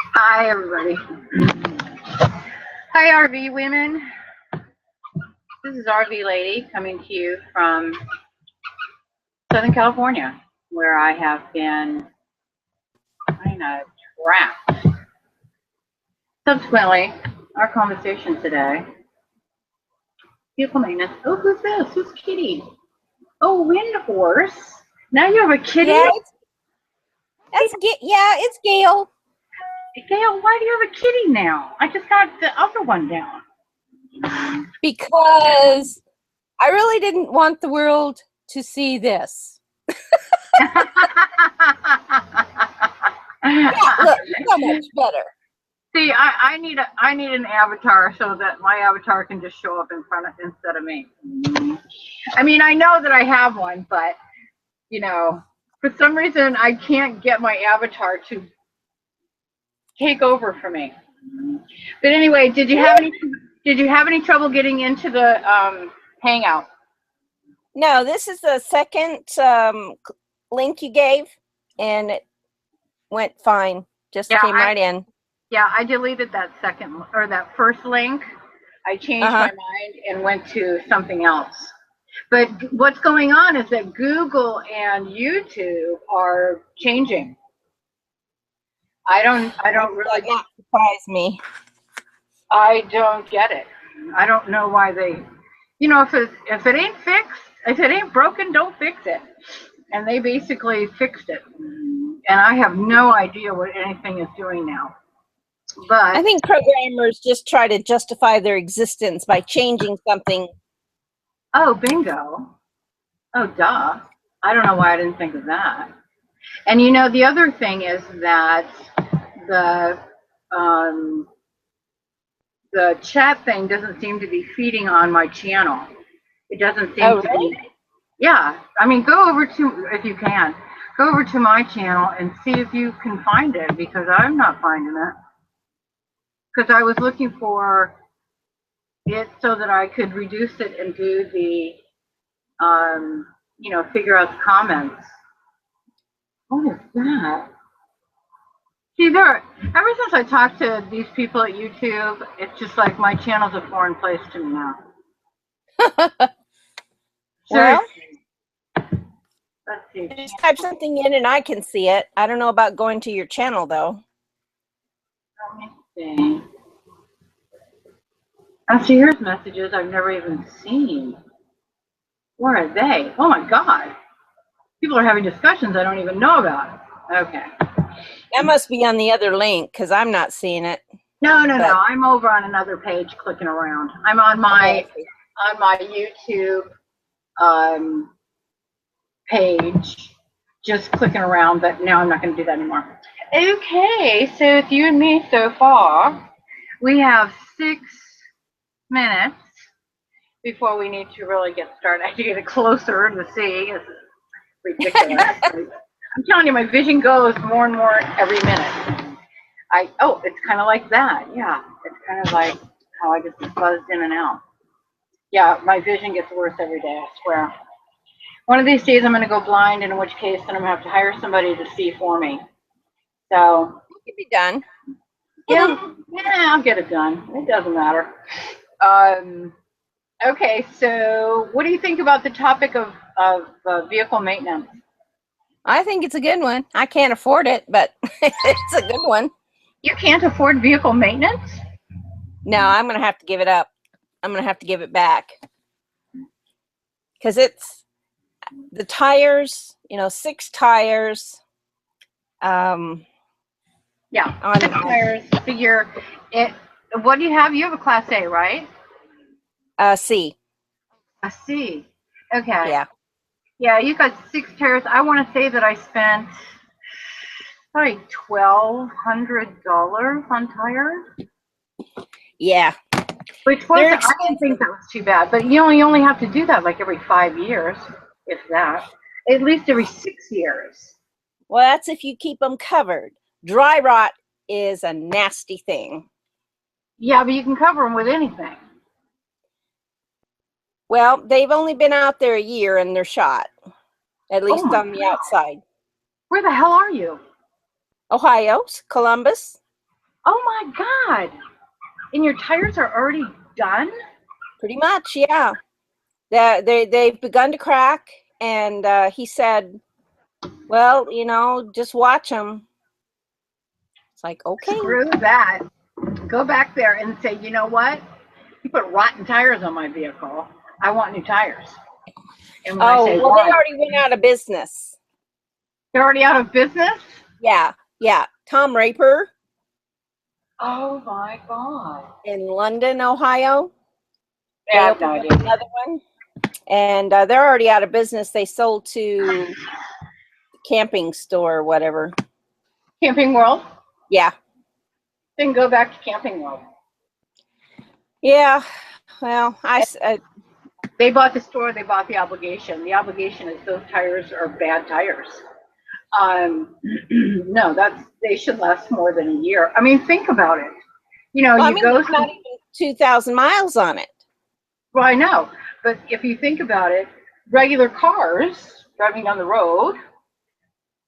Hi, everybody. Hi, RV women. This is RV Lady coming to you from Southern California, where I have been kind of trapped. Subsequently, our conversation today, vehicle maintenance. Oh, who's this? Who's Kitty? Oh, Wind Horse. Now you have a kitty? Yeah, it's Gail. Gail, why do you have a kitty now? I just got the other one down. Because I really didn't want the world to see this. Yeah, look, so much better. See, I need an avatar so that my avatar can just show up in front of instead of me. I mean, I know that I have one, but you know, for some reason I can't get my avatar to take over for me. But anyway, did you have any trouble getting into the Hangout? No, this is the second link you gave, and it went fine. Just came right in. Yeah, I deleted that first link. I changed my mind and went to something else. But what's going on is that Google and YouTube are changing. I don't really. That not surprise me. I don't get it. I don't know why they. If it ain't fixed, if it ain't broken, don't fix it. And they basically fixed it, and I have no idea what anything is doing now. But I think programmers just try to justify their existence by changing something. Oh, bingo. Oh, duh. I don't know why I didn't think of that. And the other thing is that the chat thing doesn't seem to be feeding on my channel. It doesn't seem to be. Yeah. I mean, if you can, go over to my channel and see if you can find it, because I'm not finding it. Because I was looking for it so that I could reduce it and do the figure out the comments. What is that? See, ever since I talked to these people at YouTube, it's just like my channel's a foreign place to me now. Well, let's see. Just type something in and I can see it. I don't know about going to your channel, though. Let me see. Oh, see, here's messages I've never even seen. Where are they? Oh, my God. People are having discussions I don't even know about. Okay. That must be on the other link, because I'm not seeing it. No. I'm over on another page clicking around. I'm on my YouTube page, just clicking around, but now I'm not going to do that anymore. Okay, so it's you and me so far. We have 6 minutes before we need to really get started. I have to get closer to see. It's ridiculous. I'm telling you, my vision goes more and more every minute. It's kind of like that. Yeah, it's kind of like how I just buzzed in and out. Yeah, my vision gets worse every day, I swear. One of these days I'm going to go blind, in which case then I'm going to have to hire somebody to see for me. So it can be done. Yeah, I'll get it done. It doesn't matter. Okay, so what do you think about the topic of vehicle maintenance? I think it's a good one. I can't afford it, but it's a good one. You can't afford vehicle maintenance? No, I'm going to have to give it up. I'm going to have to give it back. Because it's the tires, 6 tires. Yeah, 6 tires. Figure it. What do you have? You have a Class A, right? C. A C. Okay. Yeah, you got 6 tires. I want to say that I spent probably $1,200 on tires. Yeah. Which wasn't, I didn't think that was too bad, but you only have to do that like every 5 years, if that. At least every 6 years. Well, that's if you keep them covered. Dry rot is a nasty thing. Yeah, but you can cover them with anything. Well, they've only been out there a year and they're shot, at least on the outside. Where the hell are you? Ohio, Columbus. Oh my God. And your tires are already done? Pretty much, yeah. They've begun to crack, and he said, well, you know, just watch them. It's like, okay. Screw that. Go back there and say, you know what? You put rotten tires on my vehicle. I want new tires. And when I say Well, why, they already went out of business. they're already out of business? Yeah. Tom Raper Oh my God. in London, Ohio. I They have no opened idea. up another one, and they're already out of business. They sold to camping store or whatever. Camping World? Yeah. Then go back to Camping World. Yeah. Well, They bought the store, they bought the obligation. The obligation is those tires are bad tires. No, they should last more than a year. I mean, think about it. You know, well, you go there's through, not even 2,000 miles on it. well, I know, but if you think about it, regular cars driving down the road,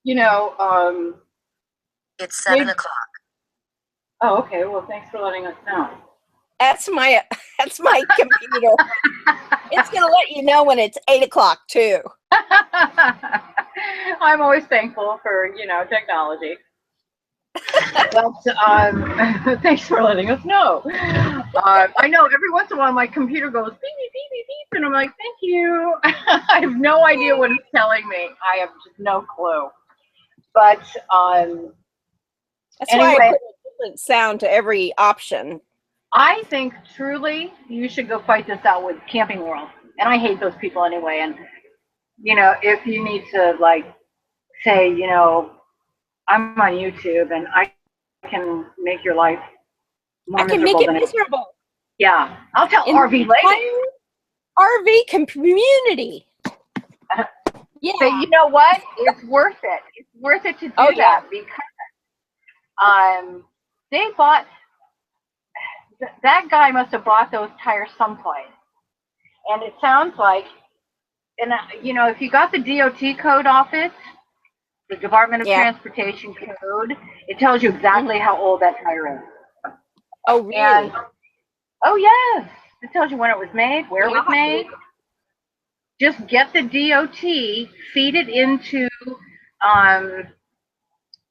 you know, It's 7 o'clock. oh, okay. Well, thanks for letting us know. That's my computer. It's gonna let you know when it's 8 o'clock too. I'm always thankful for, you know, technology. But thanks for letting us know. I know every once in a while my computer goes beep, beep, beep, beep, beep, and I'm like, thank you. I have no idea what it's telling me. I have just no clue. But That's anyway, why I put a different sound to every option. I think truly you should go fight this out with Camping World. And I hate those people anyway. And, you know, if you need to, like, say, you know, I'm on YouTube and I can make your life more I can make miserable it than miserable. Yeah, I'll tell In RV the Lady. RV community. Yeah. But you know what? It's worth it. It's worth it to do that because they bought that guy must have bought those tires someplace, and it sounds like, and you know, if you got the DOT code off it, the Department of Transportation code, it tells you exactly how old that tire is. Oh, really? And, oh yes, it tells you when it was made, where it was made. Just get the DOT, feed it into,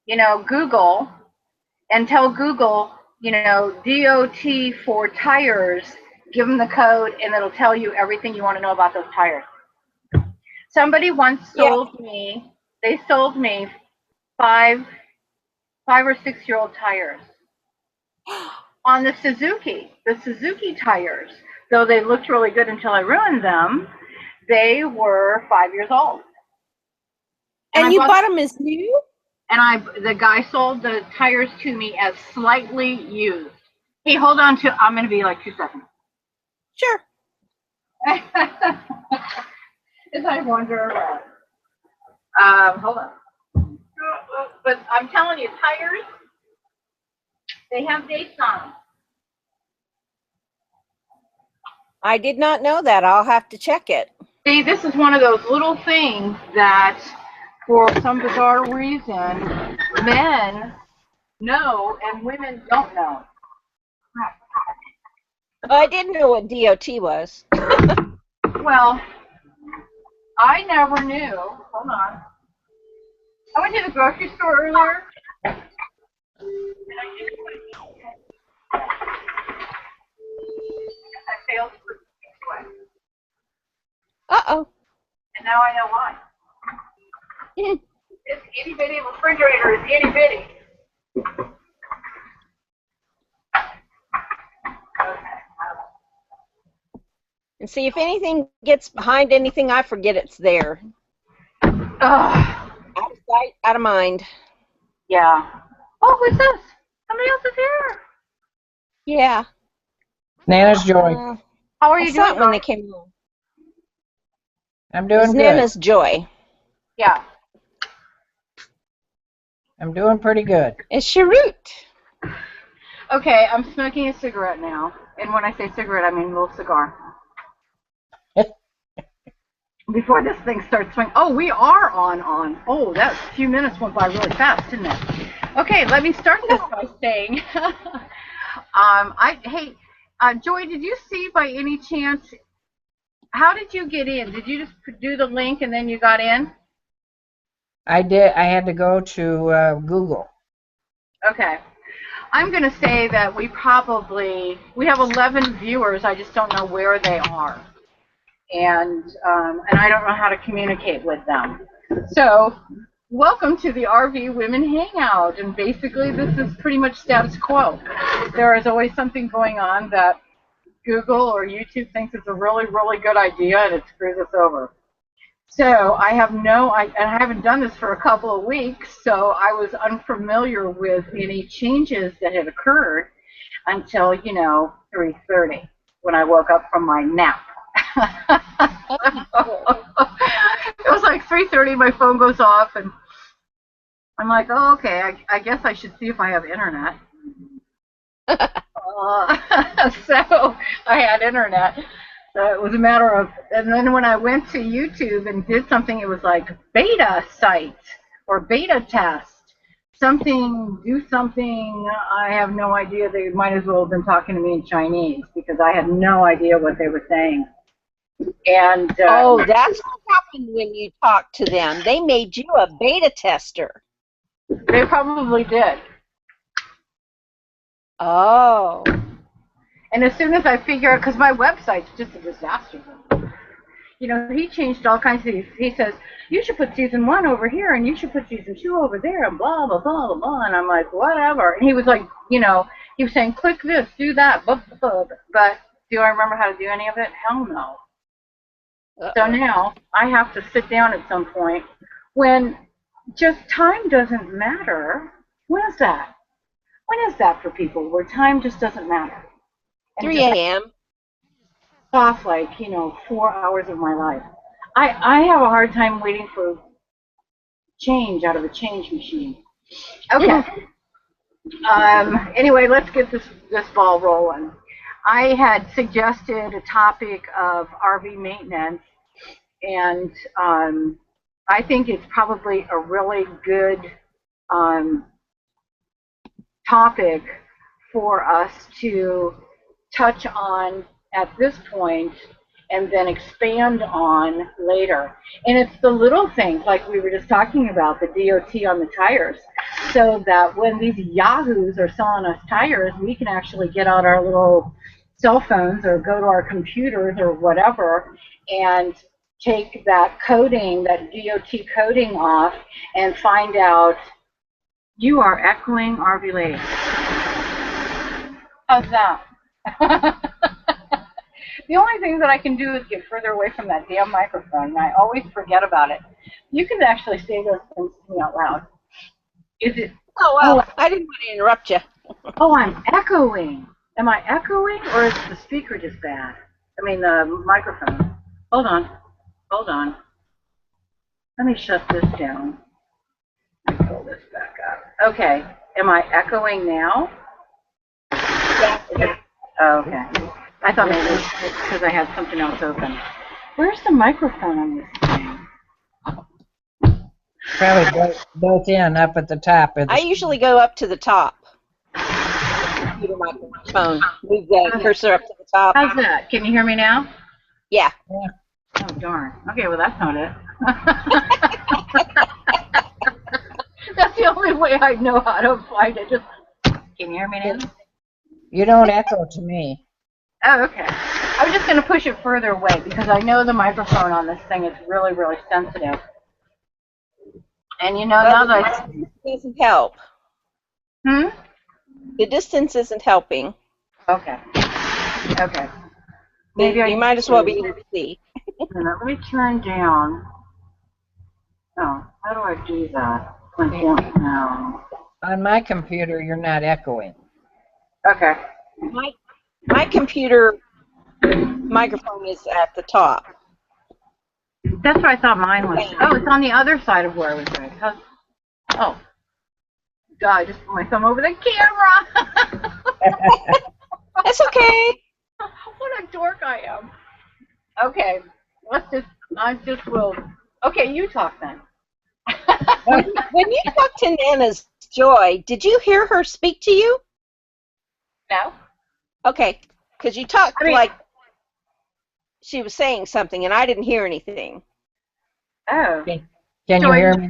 you know, Google, and tell Google, you know, DOT for tires, give them the code, and it'll tell you everything you want to know about those tires. Somebody once sold me, they sold me five or 6 year old tires on the Suzuki tires. Though they looked really good until I ruined them, they were 5 years old. And you bought them as new? And the guy sold the tires to me as slightly used. Hey, hold on I'm going to be like 2 seconds. Sure. As I wander around. Hold on. But I'm telling you, tires, they have dates on them. I did not know that. I'll have to check it. See, this is one of those little things that, for some bizarre reason, men know and women don't know. I didn't know what DOT was. Well, I never knew. Hold on. I went to the grocery store earlier. And I didn't I failed to put it away. Uh-oh. And now I know why. This itty bitty refrigerator is itty bitty. And see, if anything gets behind anything, I forget it's there. Ugh. Out of sight, out of mind. Yeah. Oh, who's this? Somebody else is here. Yeah. Nana's Joy. How are you doing? When they came home. I'm doing good. Nana's Joy. Yeah. I'm doing pretty good. It's Sharut. Okay, I'm smoking a cigarette now. And when I say cigarette, I mean a little cigar. Before this thing starts swinging. Oh, we are on. Oh, that few minutes went by really fast, didn't it? Okay, let me start this by saying, hey, Joy, did you see by any chance, how did you get in? Did you just do the link and then you got in? I did. I had to go to Google. Okay. I'm going to say that we have 11 viewers. I just don't know where they are. And I don't know how to communicate with them. So welcome to the RV Women Hangout. And basically this is pretty much status quo. There is always something going on that Google or YouTube thinks is a really, really good idea and it screws us over. So I haven't done this for a couple of weeks, so I was unfamiliar with any changes that had occurred until, 3:30 when I woke up from my nap. It was like 3:30, my phone goes off, and I'm like, oh, okay, I guess I should see if I have internet. So I had internet. So it was a matter of, and then when I went to YouTube and did something, it was like beta site or beta test. Do something, I have no idea. They might as well have been talking to me in Chinese because I had no idea what they were saying. And oh, that's what happened when you talked to them. They made you a beta tester. They probably did. Oh. And as soon as I figure out, because my website's just a disaster. He changed all kinds of things. He says, you should put season 1 over here, and you should put season 2 over there, and blah, blah, blah, blah, blah. And I'm like, whatever. And he was like, he was saying, click this, do that, blah, blah, blah. But do I remember how to do any of it? Hell no. So now I have to sit down at some point when just time doesn't matter. When is that? When is that for people where time just doesn't matter? 3 a.m. Off 4 hours of my life. I have a hard time waiting for change out of a change machine. Okay. Anyway, let's get this ball rolling. I had suggested a topic of RV maintenance, and I think it's probably a really good topic for us to touch on at this point and then expand on later. And it's the little things like we were just talking about, the DOT on the tires, so that when these yahoos are selling us tires, we can actually get out our little cell phones or go to our computers or whatever and take that coding, that DOT coding off and find out. You are echoing, RV lady. How's that? The only thing that I can do is get further away from that damn microphone, and I always forget about it. You can actually say those things to me out loud. Is it? Oh, well, I didn't want to interrupt you. Oh, I'm echoing. Am I echoing, or is the speaker just bad? I mean, the microphone. Hold on. Let me shut this down. Pull this back up. Okay. Am I echoing now? Yeah. Oh, okay. I thought maybe it's because I had something else open. Where's the microphone on this thing? Probably built in up at the top. I usually go up to the top. Computer microphone. Move the cursor up to the top. How's that? Can you hear me now? Yeah. Oh, darn. Okay, well, that's not it. That's the only way I know how to find it. Just, can you hear me now? You don't echo to me. Oh, okay. I was just going to push it further away because I know the microphone on this thing is really, really sensitive. And now that it doesn't help. The distance isn't helping. Okay. Maybe you might as well be able to see. Let me turn down. Oh, how do I do that? No. On my computer, you're not echoing. Okay. My computer microphone is at the top. That's what I thought mine was. Oh, it's on the other side of where I was going. Oh. God, I just put my thumb over the camera. That's okay. What a dork I am. Okay. Okay, you talk then. When you talk to Nana's Joy, did you hear her speak to you? No? Okay, because you talked I mean, like she was saying something, and I didn't hear anything. oh, Can you Joy, hear me?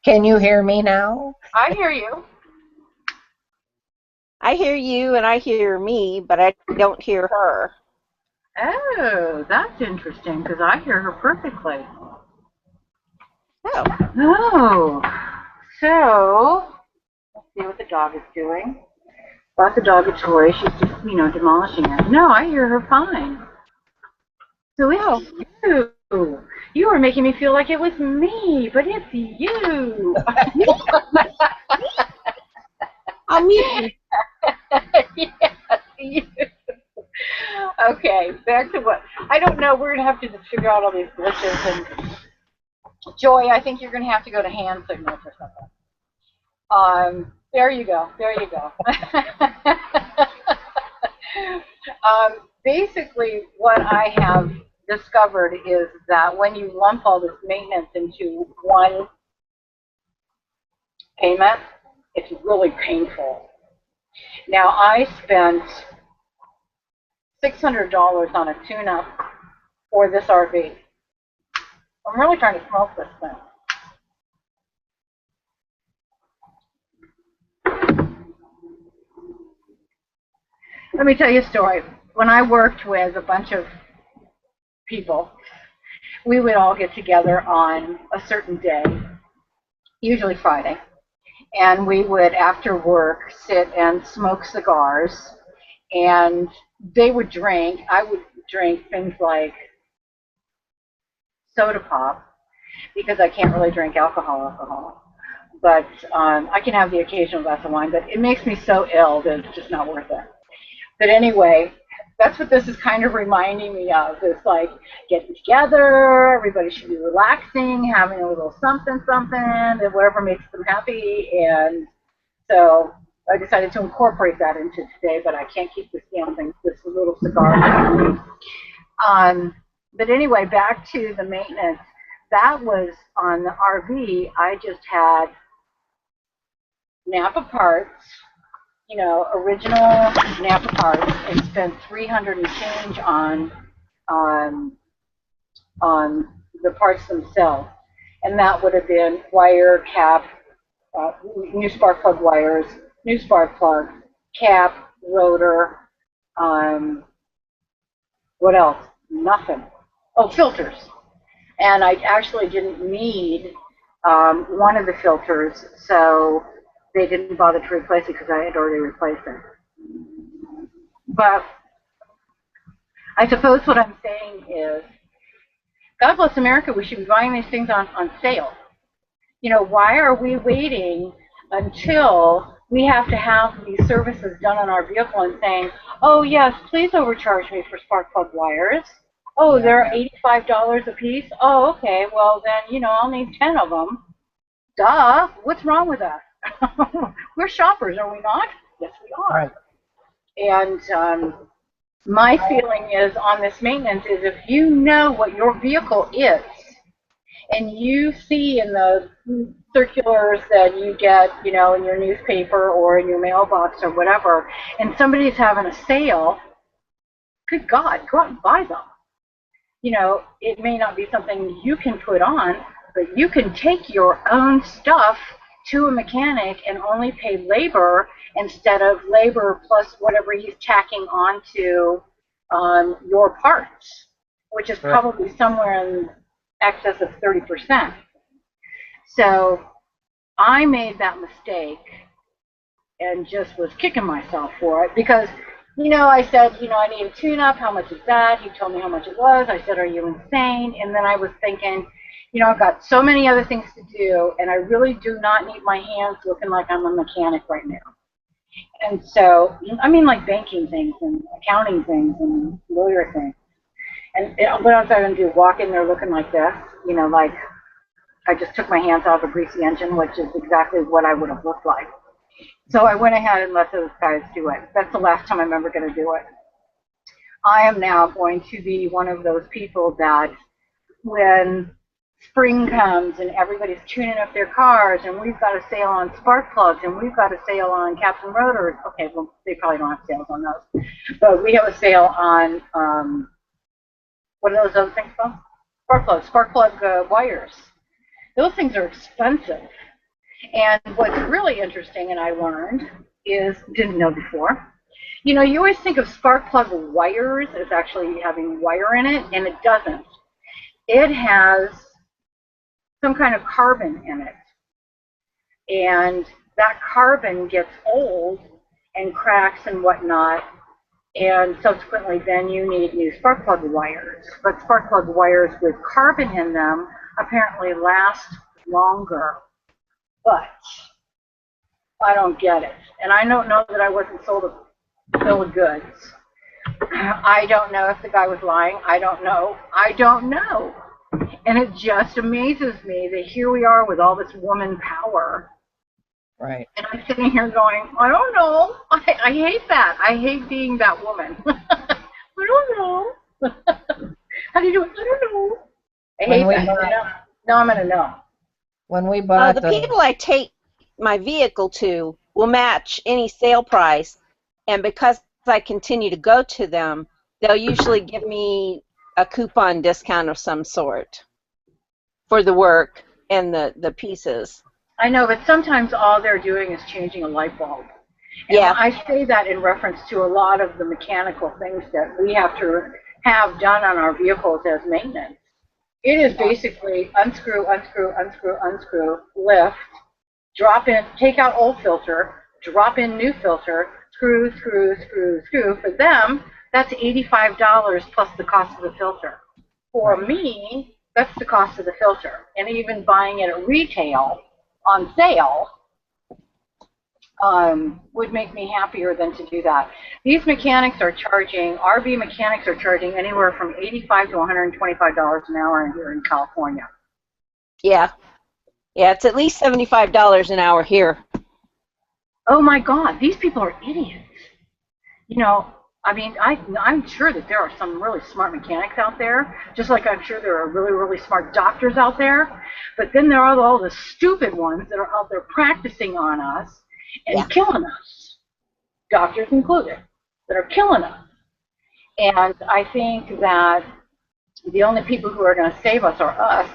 Can you hear me now? I hear you. I hear you, and I hear me, but I don't hear her. Oh, that's interesting because I hear her perfectly. Oh. Oh, so let's see what the dog is doing. Bought the dog a toy. She's just, demolishing it. No, I hear her fine. So it's you. You were making me feel like it was me, but it's you. I'll mute you. Yes, you. Okay, back to what I don't know. We're gonna have to just figure out all these glitches. And Joy, I think you're gonna have to go to hand signals or something. There you go. There you go. Basically, what I have discovered is that when you lump all this maintenance into one payment, it's really painful. Now, I spent $600 on a tune-up for this RV. I'm really trying to smoke this thing. Let me tell you a story. When I worked with a bunch of people, we would all get together on a certain day, usually Friday, and we would, after work, sit and smoke cigars, and they would drink. I would drink things like soda pop, because I can't really drink alcohol. But I can have the occasional glass of wine, but it makes me so ill that it's just not worth it. But anyway, that's what this is kind of reminding me of. It's like getting together, everybody should be relaxing, having a little something, and whatever makes them happy. And so I decided to incorporate that into today, but I can't keep this damn thing, this little cigar. But anyway, back to the maintenance. That was on the RV. I just had Napa parts, original Napa parts, and spent 300 and change on the parts themselves. And that would have been wire, cap, new spark plug wires, new spark plug, cap, rotor, what else? Nothing. Oh, filters. And I actually didn't need one of the filters, so they didn't bother to replace it because I had already replaced it. But I suppose what I'm saying is, God bless America, we should be buying these things on sale. Why are we waiting until we have to have these services done on our vehicle and saying, oh, yes, please overcharge me for spark plug wires. Oh, yeah. They're $85 a piece. Oh, okay. Well, then, I'll need 10 of them. Duh. What's wrong with that? We're shoppers, are we not? Yes, we are. Right. And my feeling is on this maintenance is if you know what your vehicle is, and you see in the circulars that you get, in your newspaper or in your mailbox or whatever, and somebody's having a sale, good God, go out and buy them. It may not be something you can put on, but you can take your own stuff to a mechanic and only pay labor instead of labor plus whatever he's tacking onto your parts, which is probably somewhere in excess of 30%. So I made that mistake and just was kicking myself for it because, I said, I need a tune-up. How much is that? He told me how much it was. I said, are you insane? And then I was thinking, I've got so many other things to do, and I really do not need my hands looking like I'm a mechanic right now. And so, like banking things and accounting things and lawyer things. And what else am I going to do? Walk in there looking like this? Like I just took my hands off a greasy engine, which is exactly what I would have looked like. So I went ahead and let those guys do it. That's the last time I'm ever going to do it. I am now going to be one of those people that when spring comes and everybody's tuning up their cars, and we've got a sale on spark plugs, and we've got a sale on caps and rotors. Okay, well, they probably don't have sales on those. But we have a sale on, what are those other things called? Spark plug wires. Those things are expensive. And what's really interesting, and I learned, is, didn't know before, you know, you always think of spark plug wires as actually having wire in it, and it doesn't. It has some kind of carbon in it. And that carbon gets old and cracks and whatnot, and subsequently then you need new spark plug wires. But spark plug wires with carbon in them apparently last longer. But I don't get it. And I don't know that I wasn't sold a bill of goods. I don't know if the guy was lying. I don't know. I don't know. And it just amazes me that here we are with all this woman power. Right. And I'm sitting here going, I don't know. I hate that. I hate being that woman. I don't know. How do you do it? I don't know. I hate that. Now I'm going to know. When we bought the people I take my vehicle to will match any sale price, and because I continue to go to them, they'll usually give me a coupon discount of some sort for the work and the pieces. I know, but sometimes all they're doing is changing a light bulb. And yeah. I say that in reference to a lot of the mechanical things that we have to have done on our vehicles as maintenance. It is basically unscrew, unscrew, unscrew, unscrew, lift, drop in, take out old filter, drop in new filter, screw, screw, screw, screw. For them, that's $85 plus the cost of the filter. For me, that's the cost of the filter. And even buying it at retail on sale would make me happier than to do that. These mechanics are charging, RV mechanics are charging anywhere from $85 to $125 an hour here in California. Yeah. Yeah, it's at least $75 an hour here. Oh my God, these people are idiots. You know, I mean, I'm sure that there are some really smart mechanics out there, just like I'm sure there are really, really smart doctors out there. But then there are all the stupid ones that are out there practicing on us and killing us, doctors included, that are killing us. And I think that the only people who are going to save us are us,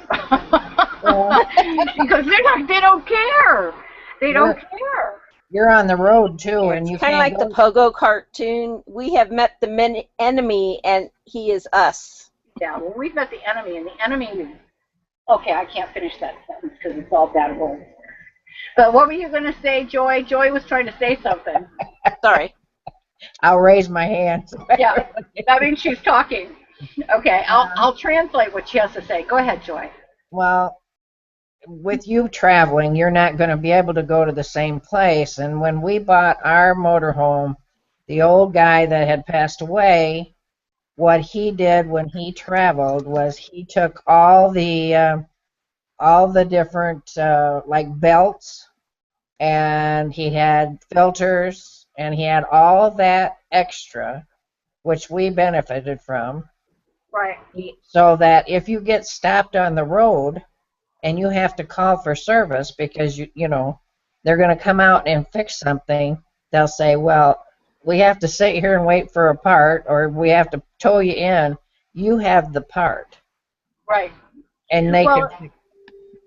because they don't care. They don't care. You're on the road too, and you kind of like the Pogo cartoon. We have met the enemy, and he is us. Yeah, well, we've met the enemy, and the enemy is... Okay, I can't finish that sentence because it's all bad words. But what were you going to say, Joy? Joy was trying to say something. Sorry. I'll raise my hand. Yeah, that means she's talking. Okay, I'll translate what she has to say. Go ahead, Joy. Well, with you traveling, you're not going to be able to go to the same place. And when we bought our motorhome, the old guy that had passed away, what he did when he traveled was he took all the different like belts, and he had filters, and he had all of that extra, which we benefited from. Right. So that if you get stopped on the road and you have to call for service because you know they're going to come out and fix something, they'll say, well, we have to sit here and wait for a part, or we have to tow you in. You have the part. Right. And they can.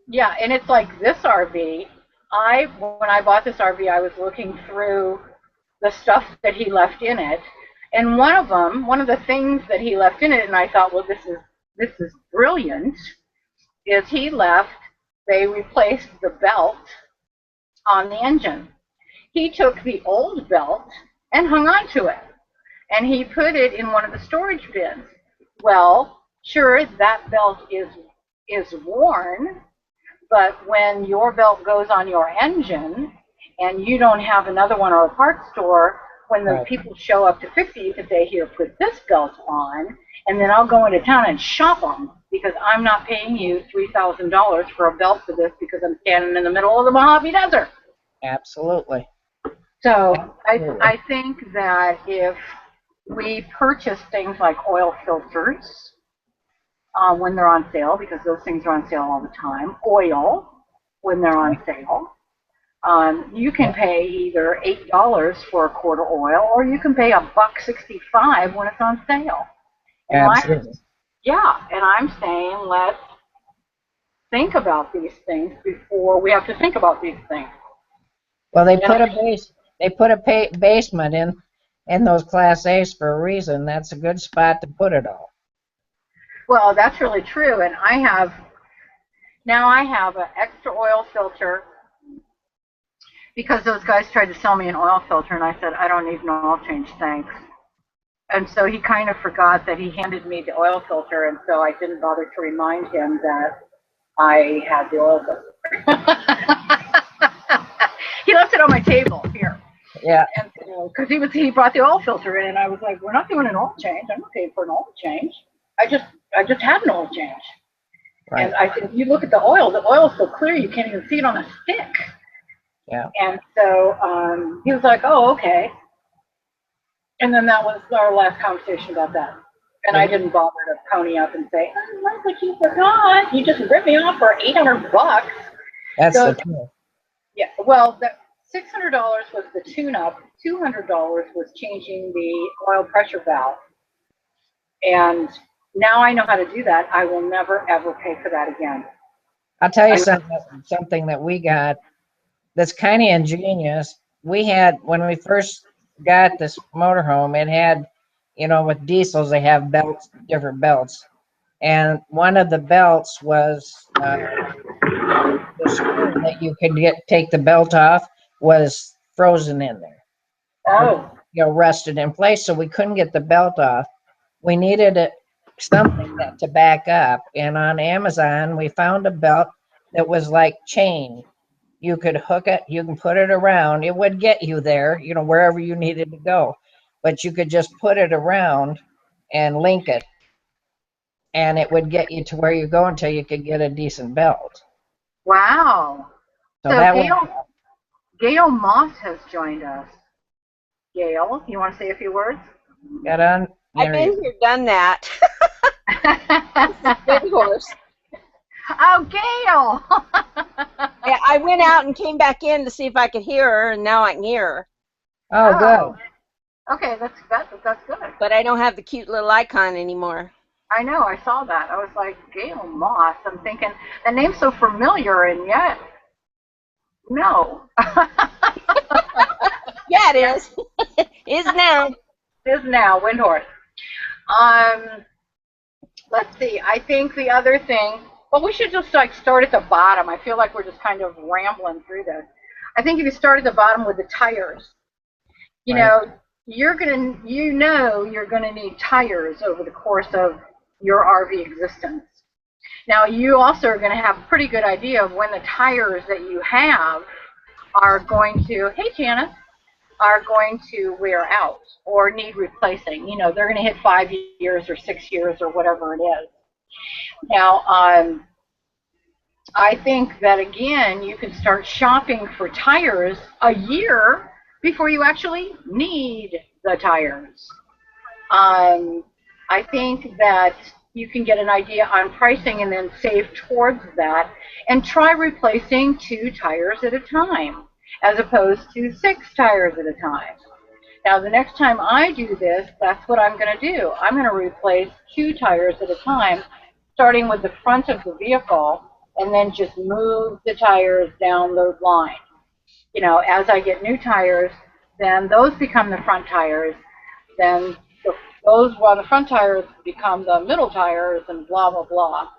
Yeah, and it's like this RV. When I bought this RV, I was looking through the stuff that he left in it, and one of the things that he left in it, and I thought, well, this is brilliant, is they replaced the belt on the engine. He took the old belt and hung on to it, and he put it in one of the storage bins. Well, sure, that belt is worn, but when your belt goes on your engine and you don't have another one or a parts store, when the people show up to fix it, you can say, here, put this belt on, and then I'll go into town and shop them, because I'm not paying you $3,000 for a belt for this because I'm standing in the middle of the Mojave Desert. Absolutely. So I think that if we purchase things like oil filters, when they're on sale, because those things are on sale all the time. Oil when they're on sale. You can pay either $8 for a quart of oil, or you can pay $1.65 when it's on sale. And Absolutely. and I'm saying let's think about these things before we have to think about these things. Well, they put a basement in those Class A's for a reason. That's a good spot to put it all. Well, that's really true, and I have an extra oil filter because those guys tried to sell me an oil filter, and I said, I don't need an oil change, thanks. And so he kind of forgot that he handed me the oil filter, and so I didn't bother to remind him that I had the oil filter. He left it on my table here. Yeah. And because he brought the oil filter in, and I was like, we're not doing an oil change. I'm not paying for an oil change. I just had an oil change. Right. And I said, if you look at the oil's so clear you can't even see it on a stick. Yeah. And so he was like, oh, okay. And then that was our last conversation about that. And I didn't bother to pony up and say, oh, look what you forgot. You just ripped me off for $800. That's So, the truth. yeah, well, the $600 was the tune-up. $200 was changing the oil pressure valve. And now I know how to do that. I will never, ever pay for that again. I'll tell you something that we got that's kind of ingenious. We had, when we first got this motorhome, it had, with diesels, they have belts, different belts. And one of the belts was the screw that you could take the belt off was frozen in there. Oh. Rusted in place, so we couldn't get the belt off. We needed something to back up, and on Amazon we found a belt that was like chain. You could hook it, you can put it around. It would get you there, wherever you needed to go, but you could just put it around and link it, and it would get you to where you go until you could get a decent belt. Wow. So that Gail Moss has joined us. Gail, you want to say a few words? Got on. I've been here, done that. Good horse. Oh, Gail! Yeah, I went out and came back in to see if I could hear her, and now I can hear her. Oh, good. Okay, that's good. But I don't have the cute little icon anymore. I know, I saw that. I was like, Gail Moss. I'm thinking, the name's so familiar, and yet, no. Yeah, it is. Is now. It is now, Windhorse. Let's see. I think the other thing, well, we should just start at the bottom. I feel like we're just kind of rambling through this. I think if you start at the bottom with the tires, you're gonna need tires over the course of your RV existence. Now, you also are going to have a pretty good idea of when the tires that you have are going to, hey, Janice, are going to wear out or need replacing. They're going to hit 5 years or 6 years or whatever it is. Now, I think that, again, you can start shopping for tires a year before you actually need the tires. I think that you can get an idea on pricing and then save towards that and try replacing 2 tires at a time as opposed to 6 tires at a time. Now, the next time I do this, that's what I'm going to do. I'm going to replace 2 tires at a time, starting with the front of the vehicle, and then just move the tires down the line. As I get new tires, then those become the front tires, then those on the front tires become the middle tires, and blah, blah, blah,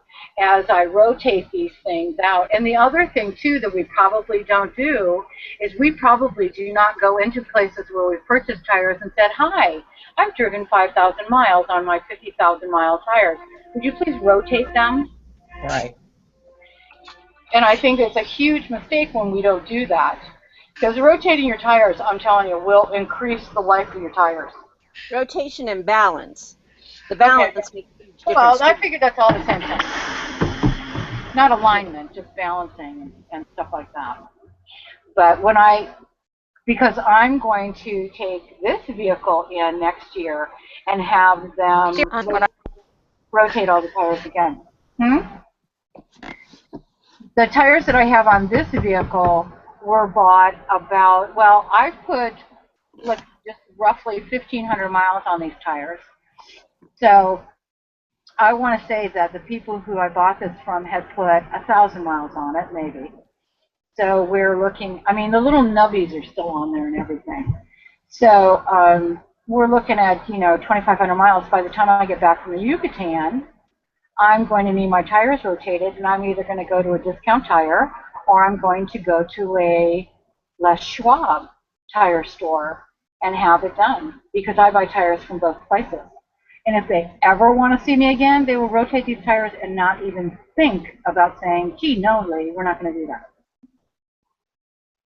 as I rotate these things out. And the other thing, too, that we probably don't do is we probably do not go into places where we've purchased tires and said, hi, I've driven 5,000 miles on my 50,000-mile tires. Would you please rotate them? Right. And I think it's a huge mistake when we don't do that. Because rotating your tires, I'm telling you, will increase the life of your tires. Rotation and balance. The balance makes a huge difference. Well, I figured that's all the same thing. Not alignment, just balancing and stuff like that. But because I'm going to take this vehicle in next year and have them rotate all the tires again. The tires that I have on this vehicle were bought about, well, I put like just roughly 1,500 miles on these tires. So I want to say that the people who I bought this from had put 1,000 miles on it, maybe. So we're looking, I mean, the little nubbies are still on there and everything. So we're looking at, 2,500 miles. By the time I get back from the Yucatan, I'm going to need my tires rotated, and I'm either going to go to a discount tire or I'm going to go to a Les Schwab tire store and have it done, because I buy tires from both places. And if they ever want to see me again, they will rotate these tires and not even think about saying, gee, no, lady, we're not going to do that.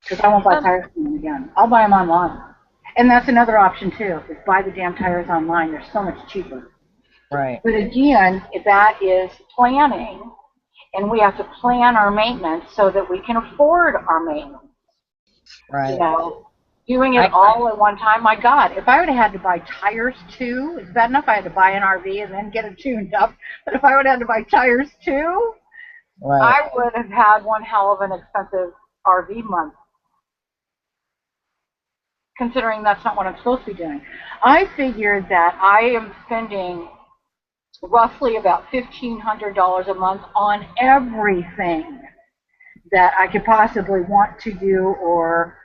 Because I won't buy tires from them again. I'll buy them online. And that's another option, too, is buy the damn tires online. They're so much cheaper. Right. But again, that is planning, and we have to plan our maintenance so that we can afford our maintenance. Right. You know, doing it all at one time, my God, if I would have had to buy tires too, it's bad enough I had to buy an RV and then get it tuned up, but if I would have had to buy tires too, Right. I would have had one hell of an expensive RV month, considering that's not what I'm supposed to be doing. I figured that I am spending roughly about $1,500 a month on everything that I could possibly want to do or,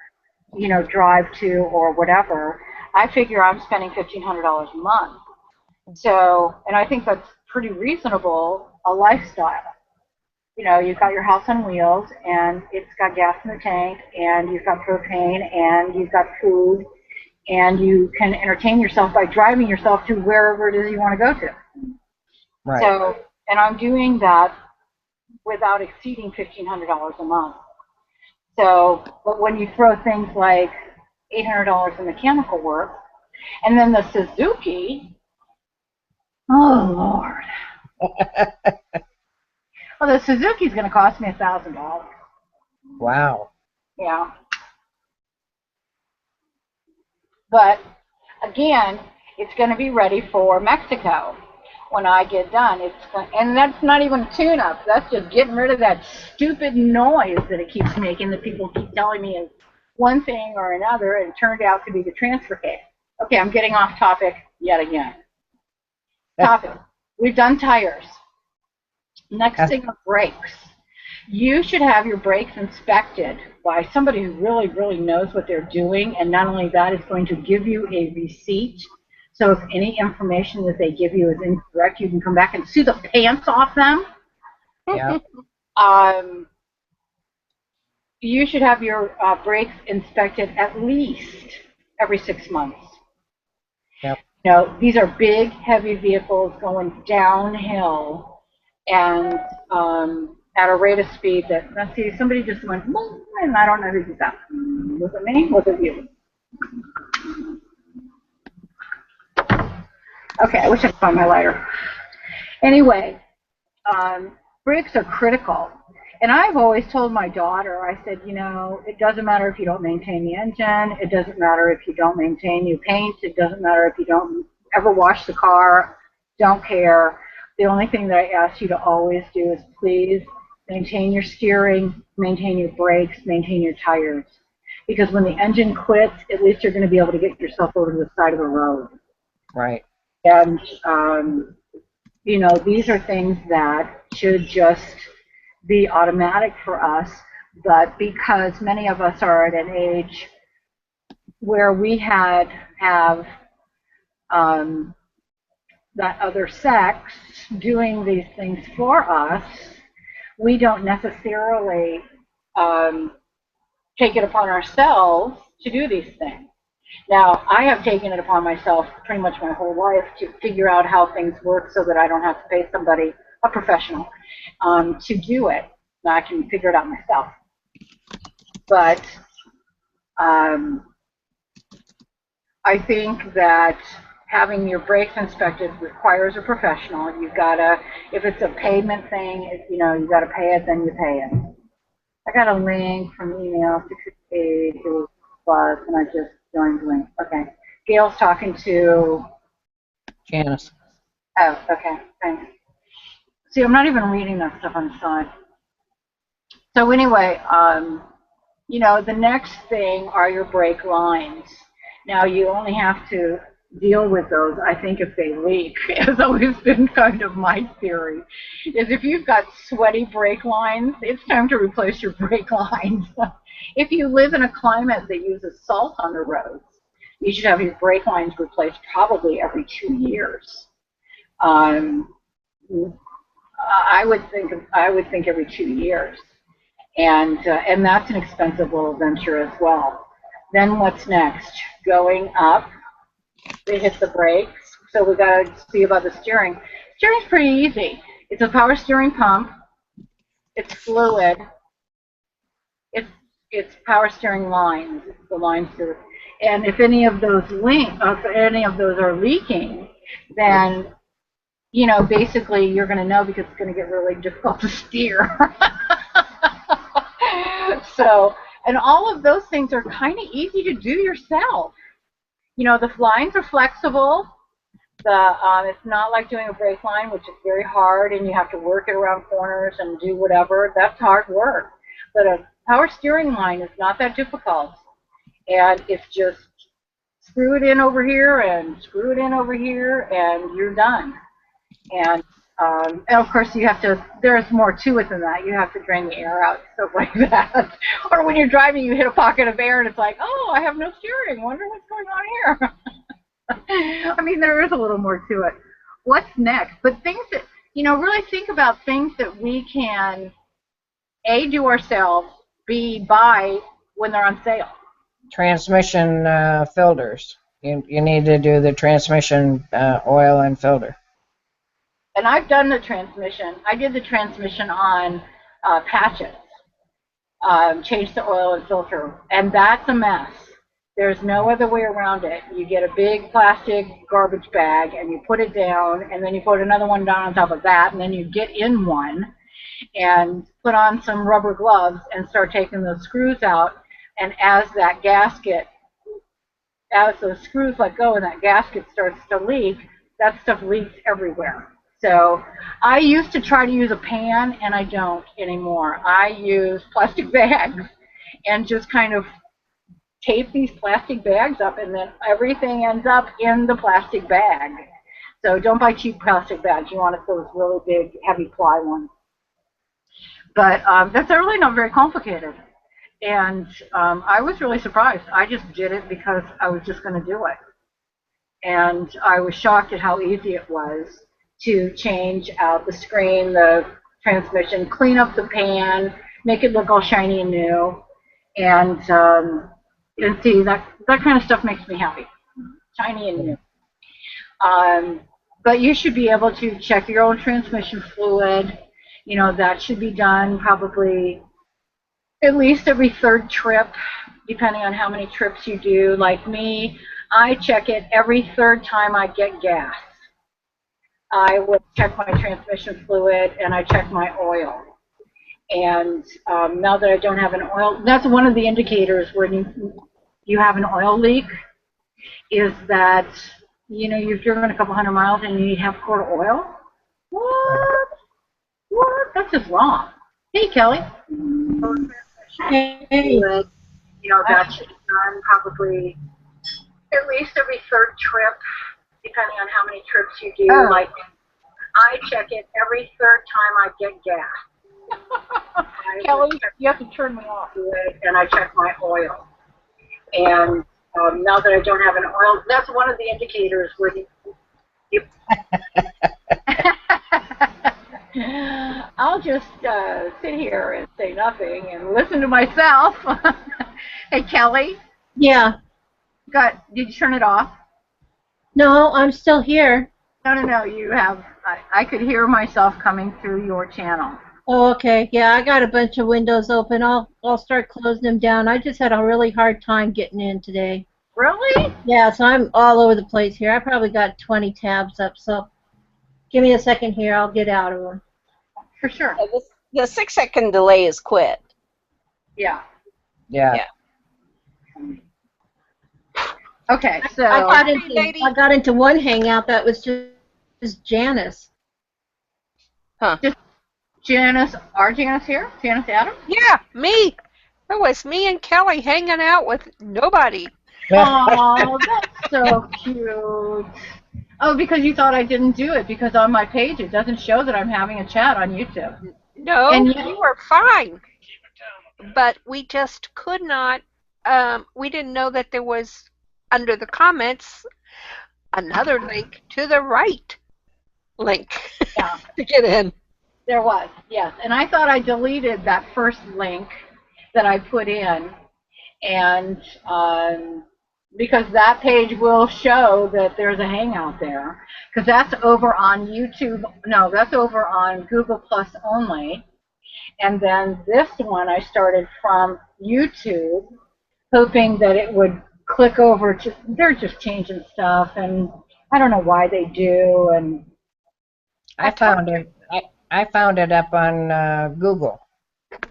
drive to or whatever. I figure I'm spending $1,500 a month. So, and I think that's pretty reasonable, a lifestyle. You've got your house on wheels, and it's got gas in the tank, and you've got propane, and you've got food, and you can entertain yourself by driving yourself to wherever it is you want to go to. Right. So, and I'm doing that without exceeding $1,500 a month. So, but when you throw things like $800 in mechanical work, and then the Suzuki, oh Lord. Well, the Suzuki's going to cost me $1,000. Wow. Yeah. But again, it's going to be ready for Mexico when I get done. And that's not even a tune-up. That's just getting rid of that stupid noise that it keeps making that people keep telling me is one thing or another, and it turned out to be the transfer case. Okay, I'm getting off topic yet again. Topic. We've done tires. Next thing are brakes. You should have your brakes inspected by somebody who really, really knows what they're doing, and not only that, it's going to give you a receipt. So if any information that they give you is incorrect, you can come back and sue the pants off them. Yeah. You should have your brakes inspected at least every 6 months. Yep. These are big, heavy vehicles going downhill, and at a rate of speed that, let's see, somebody just went, and I don't know who did that. Was it me? Was it you? Okay, I wish I could find my lighter. Anyway, brakes are critical. And I've always told my daughter, I said, it doesn't matter if you don't maintain the engine. It doesn't matter if you don't maintain your paint. It doesn't matter if you don't ever wash the car. Don't care. The only thing that I ask you to always do is please maintain your steering, maintain your brakes, maintain your tires. Because when the engine quits, at least you're going to be able to get yourself over to the side of the road. Right. And, these are things that should just be automatic for us. But because many of us are at an age where we have that other sex doing these things for us, we don't necessarily take it upon ourselves to do these things. Now, I have taken it upon myself pretty much my whole life to figure out how things work so that I don't have to pay somebody, a professional, to do it. Now, I can figure it out myself. But I think that having your brakes inspected requires a professional. You've got to, if it's a payment thing, you've got to pay it, then you pay it. I got a link from email 668 plus, and I just joined the link. Okay. Gail's talking to Janice. Oh, okay. Thanks. See, I'm not even reading that stuff on the side. So anyway, you know, the next thing are your brake lines. Now you only have to deal with those, I think, if they leak. It's always been kind of my theory, is if you've got sweaty brake lines, it's time to replace your brake lines. If you live in a climate that uses salt on the roads, you should have your brake lines replaced probably every 2 years. Um, I would think every 2 years, and that's an expensive little venture as well. Then what's next? Going up, they hit the brakes. So we got to see about the steering. Steering's pretty easy. It's a power steering pump. It's fluid. It's power steering lines. The lines do. And if any of those are leaking, then you know, basically you're going to know because it's going to get really difficult to steer. So, and all of those things are kind of easy to do yourself. You know, the lines are flexible. It's not like doing a brake line, which is very hard, and you have to work it around corners and do whatever. That's hard work. But a power steering line is not that difficult, and it's just screw it in over here and screw it in over here, and you're done. And of course, there's more to it than that. You have to drain the air out, stuff like that. Or when you're driving, you hit a pocket of air, and it's like, oh, I have no steering. Wonder what's going on here. I mean, there is a little more to it. What's next? But things that, you know, really think about things that we can, A, do ourselves, B, buy when they're on sale. Transmission filters. You need to do the transmission oil and filter. And I've done the transmission. I did the transmission on patches. Changed the oil and filter, and that's a mess. There's no other way around it. You get a big plastic garbage bag, and you put it down, and then you put another one down on top of that, and then you get in one, and put on some rubber gloves, and start taking those screws out. And as those screws let go and that gasket starts to leak, that stuff leaks everywhere. So I used to try to use a pan, and I don't anymore. I use plastic bags and just kind of tape these plastic bags up, and then everything ends up in the plastic bag. So don't buy cheap plastic bags. You want those really big, heavy ply ones. But that's really not very complicated. And I was really surprised. I just did it because I was just going to do it. And I was shocked at how easy it was to change out the screen, the transmission, clean up the pan, make it look all shiny and new, and see that kind of stuff makes me happy, shiny and new. But you should be able to check your own transmission fluid. You know, that should be done probably at least every third trip, depending on how many trips you do. Like me, I check it every third time I get gas. I would check my transmission fluid, and I check my oil. And now that I don't have an oil, that's one of the indicators when you have an oil leak, is that, you know, you've driven a couple hundred miles and you need half a quart of oil. What? That's just wrong. Hey, Kelly. Hey. You know, that should be done probably at least every third trip, depending on how many trips you do. Oh. Like, I check it every third time I get gas. Kelly, you have to turn me off. And I check my oil. And now that I don't have an oil, that's one of the indicators where you I'll just sit here and say nothing and listen to myself. Hey, Kelly. Yeah. Did you turn it off? No, I'm still here. No. You have. I could hear myself coming through your channel. Oh, okay. Yeah, I got a bunch of windows open. I'll start closing them down. I just had a really hard time getting in today. Really? Yeah, so I'm all over the place here. I probably got 20 tabs up, so give me a second here. I'll get out of them. For sure. The 6-second delay is quit. Yeah. Yeah. Okay, so I got into one Hangout that was just It's Janice. Huh. Janice, our Janice here? Janice Adams? Yeah, me. It was me and Kelly hanging out with nobody. Oh, that's so cute. Oh, because you thought I didn't do it, because on my page it doesn't show that I'm having a chat on YouTube. No, And you were fine. But we just could not, we didn't know that there was, under the comments, another link to the right link yeah, to get in. there was, yes. And I thought I deleted that first link that I put in, and because that page will show that there's a Hangout there, because that's over on YouTube. No, that's over on Google Plus only. And then this one I started from YouTube, hoping that it would click over to, they're just changing stuff, and I don't know why they do. And I found it. I found it up on Google.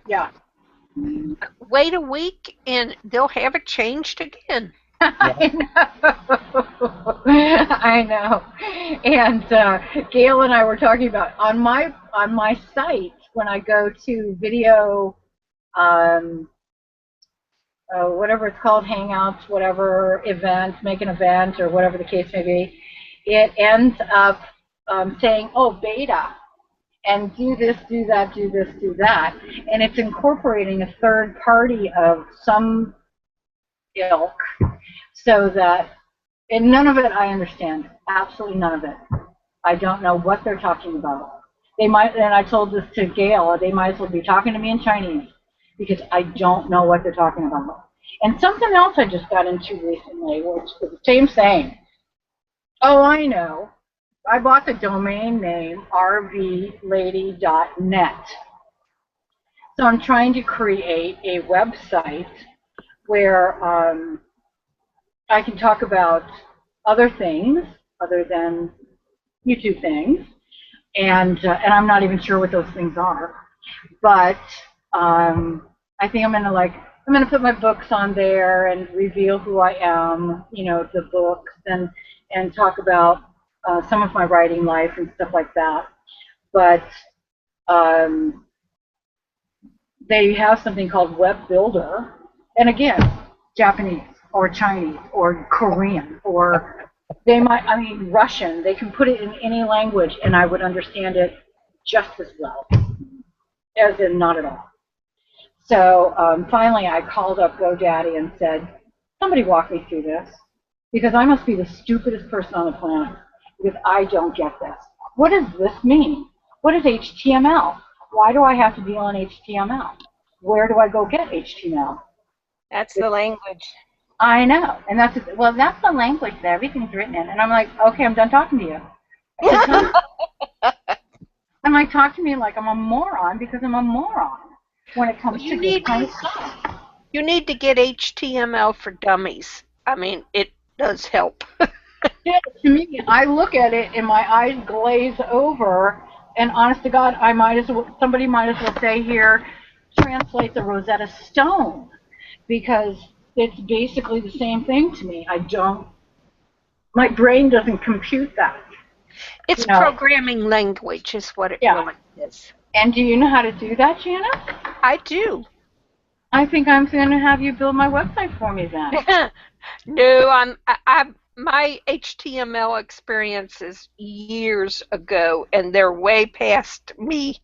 yeah. Wait a week and they'll have it changed again. I know. I know. And Gail and I were talking about on my site, when I go to video, whatever it's called, Hangouts, whatever event, make an event, or whatever the case may be, it ends up saying, oh, beta, and do this, do that, do this, do that. And it's incorporating a third party of some ilk, so that, and none of it I understand, absolutely none of it. I don't know what they're talking about. They might, and I told this to Gail, they might as well be talking to me in Chinese, because I don't know what they're talking about. And something else I just got into recently, which is the same thing. Oh, I know. I bought the domain name rvlady.net. So I'm trying to create a website where I can talk about other things other than YouTube things, and I'm not even sure what those things are. But I think I'm gonna put my books on there and reveal who I am, the books, and talk about some of my writing life and stuff like that. But they have something called Web Builder, and again, Japanese or Chinese or Korean, or they might, Russian. They can put it in any language, and I would understand it just as well, as in not at all. So finally, I called up GoDaddy and said, somebody walk me through this, because I must be the stupidest person on the planet, because I don't get this. What does this mean? What is HTML? Why do I have to deal in HTML? Where do I go get HTML? That's the language. I know, and that's the language that everything's written in. And I'm like, okay, I'm done talking to you. I'm like, talk to me like I'm a moron, because I'm a moron when it comes to this kind of stuff. You need to get HTML for Dummies. It does help. Yeah, to me, I look at it and my eyes glaze over, and honest to God, somebody might as well say here, translate the Rosetta Stone, because it's basically the same thing to me. My brain doesn't compute that. It's programming language is what it really is. And do you know how to do that, Janice? I do. I think I'm going to have you build my website for me then. No, my HTML experience is years ago, and they're way past me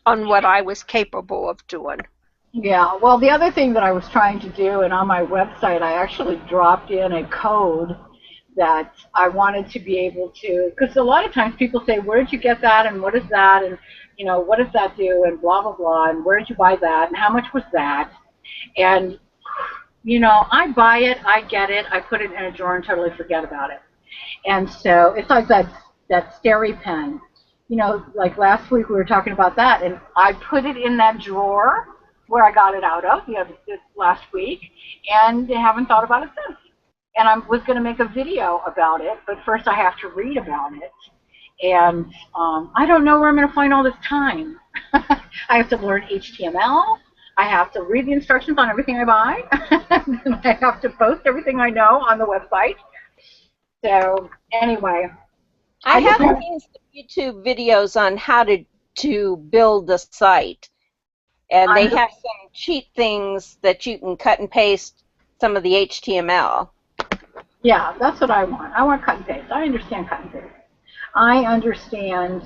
on what I was capable of doing. Yeah, well, the other thing that I was trying to do, and on my website, I actually dropped in a code that I wanted to be able to, because a lot of times people say, where did you get that, and what is that, and what does that do, and blah, blah, blah, and where did you buy that, and how much was that? And I buy it, I get it, I put it in a drawer and totally forget about it. And so it's like that Steri pen. Like last week we were talking about that, and I put it in that drawer where I got it out of this last week, and I haven't thought about it since. And I was going to make a video about it, but first I have to read about it. And I don't know where I'm going to find all this time. I have to learn HTML. I have to read the instructions on everything I buy. And I have to post everything I know on the website. So anyway, I just have want- seen some YouTube videos on how to build the site, and they have some cheat things that you can cut and paste some of the HTML. Yeah, that's what I want. I want cut and paste. I understand cut and paste. I understand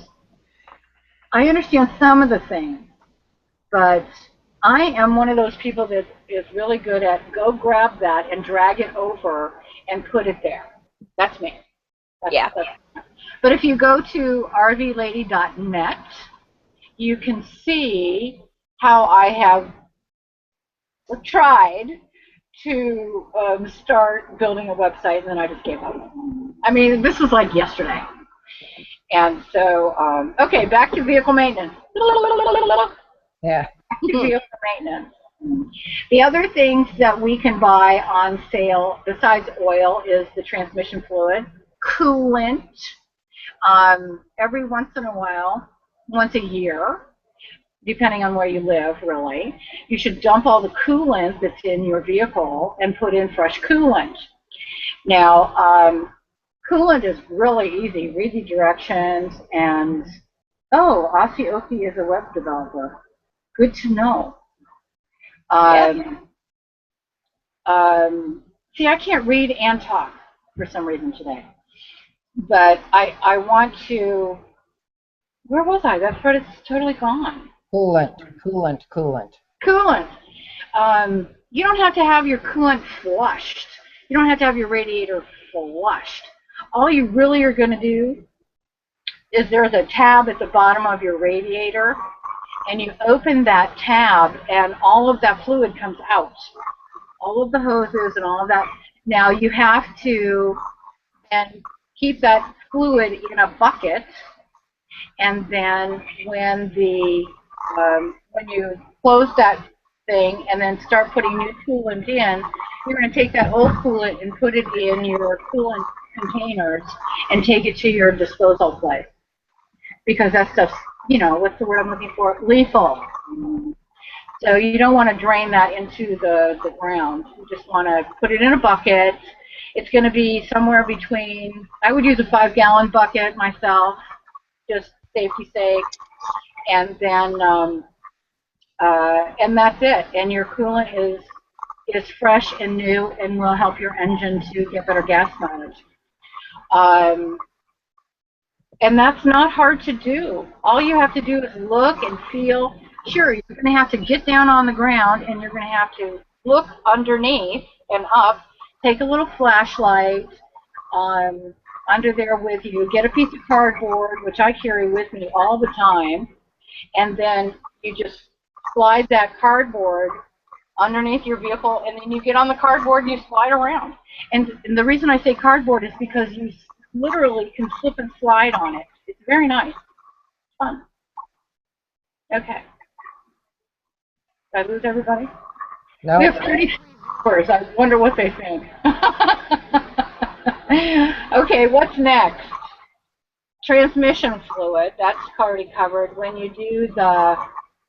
some of the things, but I am one of those people that is really good at go grab that and drag it over and put it there. That's me. Yeah. But if you go to rvlady.net, you can see how I have tried to start building a website, and then I just gave up. I mean, this was like yesterday. And so, okay, back to vehicle maintenance. Yeah. Back to vehicle maintenance. The other things that we can buy on sale besides oil is the transmission fluid, coolant, every once in a while, once a year, depending on where you live, really. You should dump all the coolant that's in your vehicle and put in fresh coolant. Now, coolant is really easy. Read the directions and, oh, Aussie Oki is a web developer. Good to know. See, I can't read and talk for some reason today. But I want to, where was I? That part is totally gone. Coolant. Coolant. You don't have to have your coolant flushed. You don't have to have your radiator flushed. All you really are going to do is there's a tab at the bottom of your radiator, and you open that tab, and all of that fluid comes out. All of the hoses and all of that. Now you have to then keep that fluid in a bucket, and then when you close that thing and then start putting new coolant in, you're going to take that old coolant and put it in your coolant containers and take it to your disposal place. Because that stuff's, you know, what's the word I'm looking for? Lethal. So you don't want to drain that into the ground. You just want to put it in a bucket. It's going to be somewhere between, I would use a 5-gallon bucket myself, just safety sake. And then, and that's it. And your coolant is fresh and new and will help your engine to get better gas mileage. And that's not hard to do. All you have to do is look and feel. Sure, you're going to have to get down on the ground, and you're going to have to look underneath and up, take a little flashlight under there with you, get a piece of cardboard, which I carry with me all the time, and then you just slide that cardboard underneath your vehicle, and then you get on the cardboard and you slide around. And the reason I say cardboard is because you literally can slip and slide on it. It's very nice. Fun. Okay. Did I lose everybody? No. We have 30 viewers. I wonder what they think. Okay, what's next? Transmission fluid. That's already covered. When you do the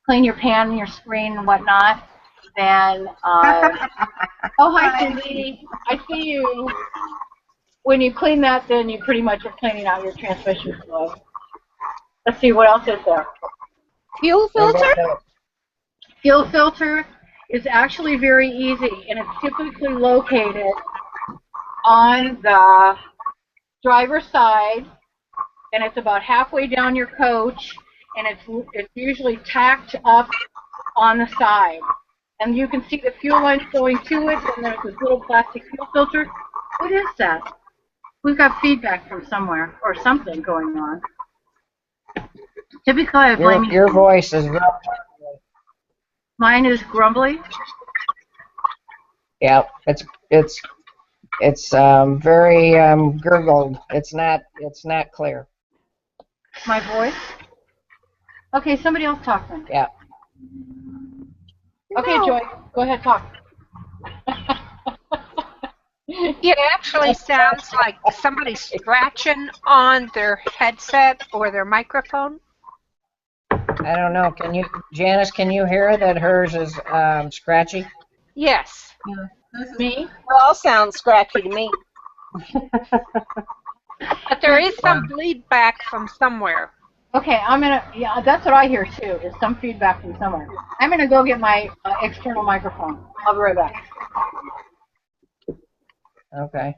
clean your pan and your screen and whatnot, then oh, hi Cindy, I see you. When you clean that, then you pretty much are cleaning out your transmission fluid. Let's see, what else is there? Fuel filter? Fuel filter is actually very easy, and it's typically located on the driver's side, and it's about halfway down your coach, and it's usually tacked up on the side. And you can see the fuel lines going to it, and there's this little plastic fuel filter. What is that? We've got feedback from somewhere, or something going on. Typically, I blame your voice is real. Mine is grumbly. Yeah, it's very gurgled. It's not clear. My voice? Okay, somebody else talk then. Yeah. Okay, No. Joy, go ahead, talk. It actually sounds like somebody's scratching on their headset or their microphone. I don't know. Janice, can you hear that hers is scratchy? Yes. Me? It all sounds scratchy to me. But there is some bleed back from somewhere. Okay, yeah, that's what I hear too, is some feedback from somewhere. I'm gonna go get my external microphone. I'll be right back. Okay.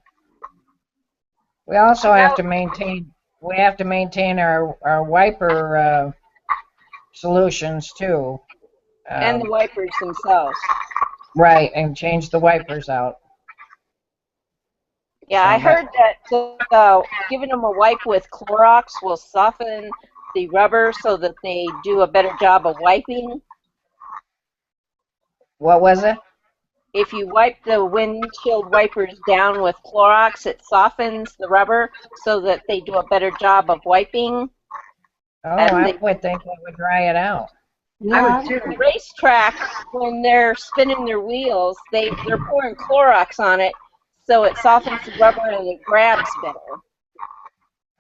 We also have to maintain. We have to maintain our wiper solutions too. And the wipers themselves. Right, and change the wipers out. Yeah, I heard that giving them a wipe with Clorox will soften the rubber so that they do a better job of wiping. What was it? If you wipe the windshield wipers down with Clorox, it softens the rubber so that they do a better job of wiping. Oh, I would think that would dry it out. Yeah. The racetrack, when they're spinning their wheels, they're pouring Clorox on it so it softens the rubber and it grabs better.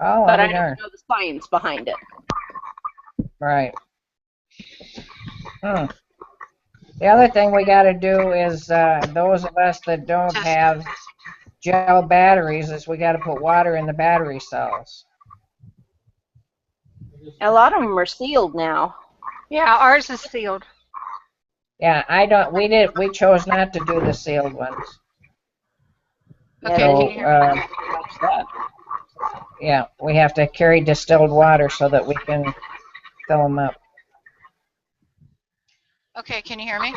Oh, but I don't know the science behind it. Right. The other thing we got to do is those of us that don't have gel batteries is we got to put water in the battery cells. A lot of them are sealed now. Yeah, ours is sealed. Yeah, we chose not to do the sealed ones. Okay. So, yeah, we have to carry distilled water so that we can fill them up. Okay, can you hear me?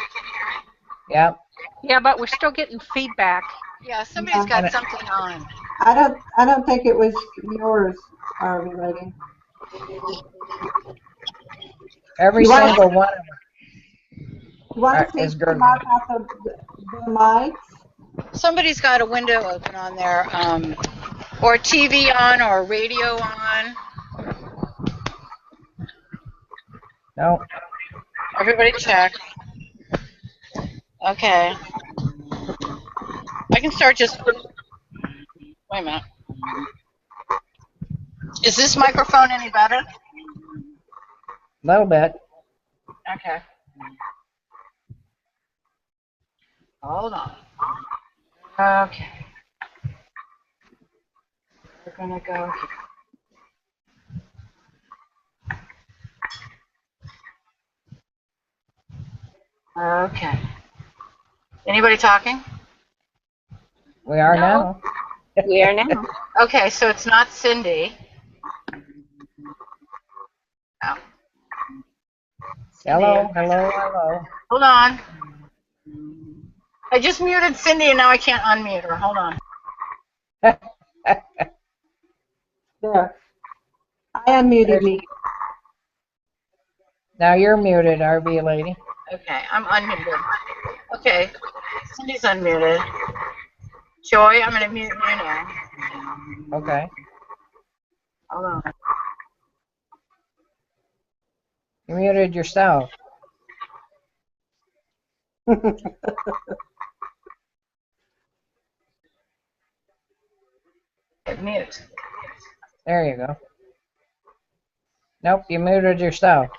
Yep. Yeah, but we're still getting feedback. Yeah, somebody's got something on. I don't think it was yours, RV lady. Every single one of them You want to is see good. about the mics? Somebody's got a window open on there, or TV on, or radio on. No. Everybody check. Okay. I can start just... Wait a minute. Is this microphone any better? A little bit. Okay. Hold on. Okay. We're gonna go here. Okay. Anybody talking? We are now. We are now. Okay, so it's not Cindy. No. Hello, hello, hello. Hold on. I just muted Cindy and now I can't unmute her. Hold on. There. I unmuted me. Now you're muted, RV lady. Okay, I'm unmuted. Okay, Cindy's unmuted. Joy, I'm going to mute you now. Okay. Hold on. You muted yourself. Mute. There you go. Nope, you muted yourself.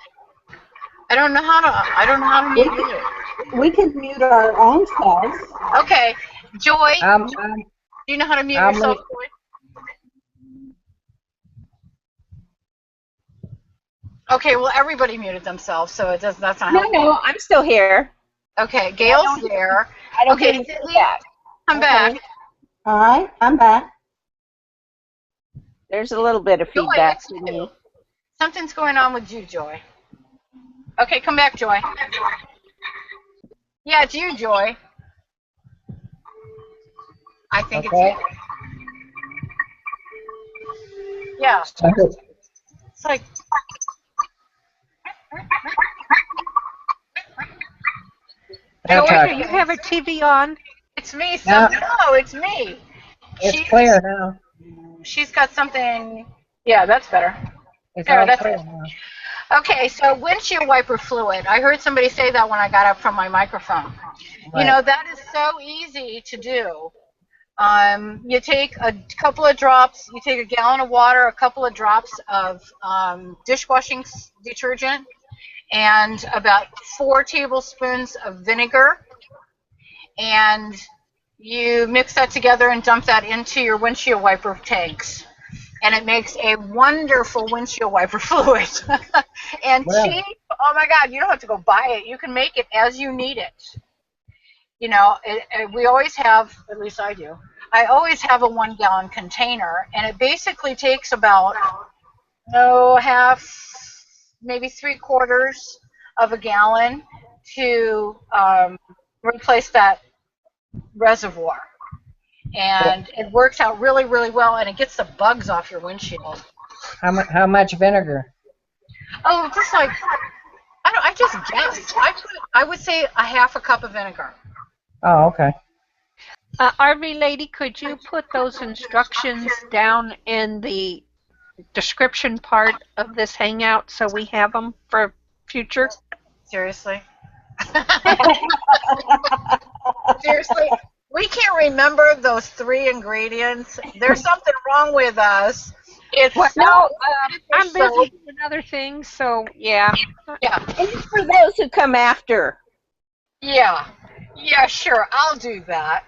I don't know how to mute you. We can mute our own selves. Okay, Joy, do you know how to mute yourself, Joy? Okay, well everybody muted themselves, so it does. That's not helpful. No, I'm still here. Okay, Gail's there. I don't Okay, get Cindy, back. come back. All right, I'm back. There's a little bit of Joy, feedback it's to you. me. Something's going on with you, Joy. Okay, come back, Joy. Yeah, it's you, Joy. I think Okay. it's you. Yeah. It's like... Joy, do you have a TV on? It's me. No. No, it's me. It's clear now. She's got something... Yeah, that's better. It's There, all that's clear it. now. Okay, so windshield wiper fluid. I heard somebody say that when I got up from my microphone. Right. You know, that is so easy to do. You take a couple of drops, you take a gallon of water, a couple of drops of dishwashing detergent, and about 4 tablespoons of vinegar, and you mix that together and dump that into your windshield wiper tanks. and it makes a wonderful windshield wiper fluid. And Well, cheap, oh my God, you don't have to go buy it. You can make it as you need it. You know, we always have, at least I do, I always have a 1 gallon container, and it basically takes about, half, maybe 3/4 of a gallon to replace that reservoir. And it works out really, really well, and it gets the bugs off your windshield. how much vinegar? Oh, just like, I just guessed. I would say a half a cup of vinegar. Oh, okay. RV lady, could you put those instructions down in the description part of this Hangout so we have them for future? Seriously? Seriously? We can't remember those 3 ingredients. There's something wrong with us. It's No, I'm busy doing other things, so yeah. Yeah. And it's for those who come after. Yeah. Yeah, sure. I'll do that.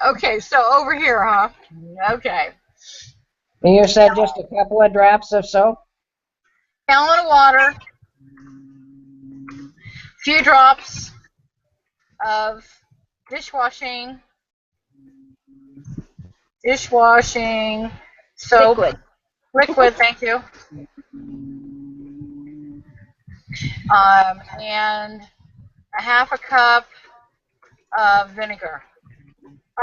Okay, so over here, huh? Okay. And you said just a couple of drops of soap? Gallon of water. Few drops of dishwashing soap. Liquid, thank you. And a half a cup of vinegar.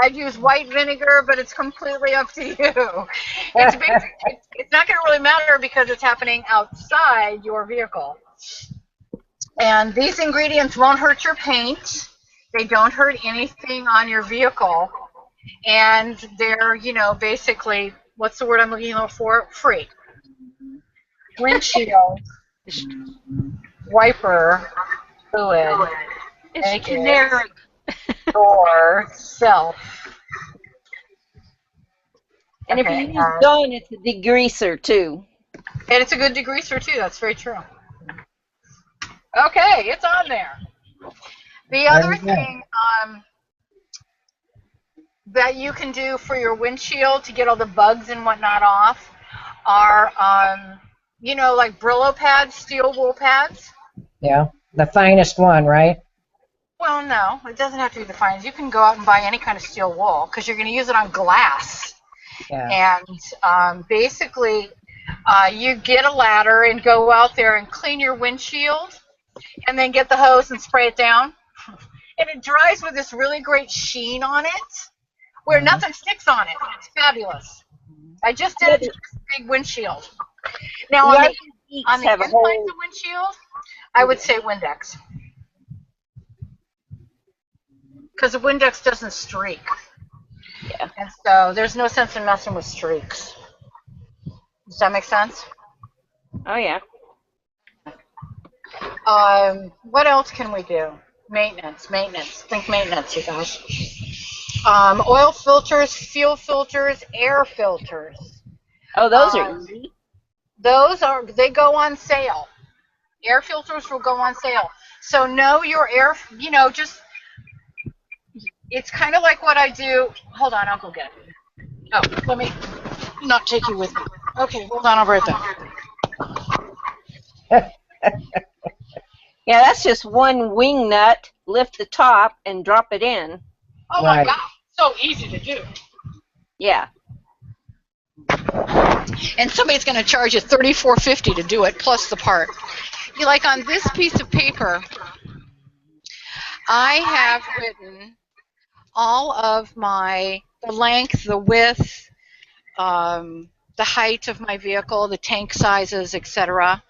I'd use white vinegar, but it's completely up to you. It's not going to really matter because it's happening outside your vehicle. And these ingredients won't hurt your paint. They don't hurt anything on your vehicle. And they're, basically, what's the word I'm looking for? Free. Windshield wiper fluid. It's generic. Yourself. And if you use Dawn, it's a degreaser too. And it's a good degreaser too. That's very true. Okay, it's on there. The other thing that you can do for your windshield to get all the bugs and whatnot off are, like Brillo pads, steel wool pads. Yeah, the finest one, right? Well, no, it doesn't have to be the finest. You can go out and buy any kind of steel wool because you're going to use it on glass. Yeah. And basically, you get a ladder and go out there and clean your windshield, and then get the hose and spray it down. And it dries with this really great sheen on it, where nothing sticks on it. It's fabulous. I just did it to this big windshield. Now, on the inside of the windshield, I would say Windex. Because the Windex doesn't streak. Yeah. And so there's no sense in messing with streaks. Does that make sense? Oh, yeah. What else can we do? Maintenance. Think maintenance, you guys. Oil filters, fuel filters, air filters. Oh, those are easy. They go on sale. Air filters will go on sale. So know your air, it's kind of like what I do. Hold on, I'll go get it. Oh, let me not take you with me. Okay, hold on, I'll be right back. Yeah, that's just one wing nut, lift the top, and drop it in. Oh my God, so easy to do. Yeah. And somebody's going to charge you $34.50 to do it, plus the part. Like on this piece of paper, I have written all of the length, the width, the height of my vehicle, the tank sizes, etc.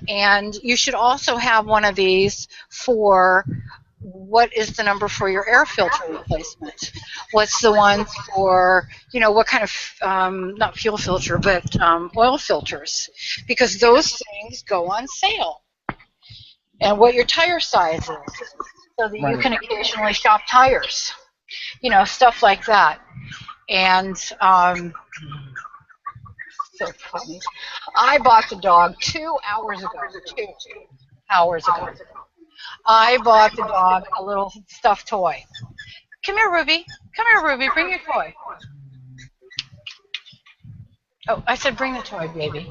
And you should also have one of these for what is the number for your air filter replacement? What's the one for, what kind of, not fuel filter, but oil filters? Because those things go on sale. And what your tire size is, so that you can occasionally shop tires. Stuff like that. And so funny. I bought the dog 2 hours ago. 2 hours ago. I bought the dog a little stuffed toy. Come here, Ruby. Bring your toy. Oh, I said bring the toy, baby.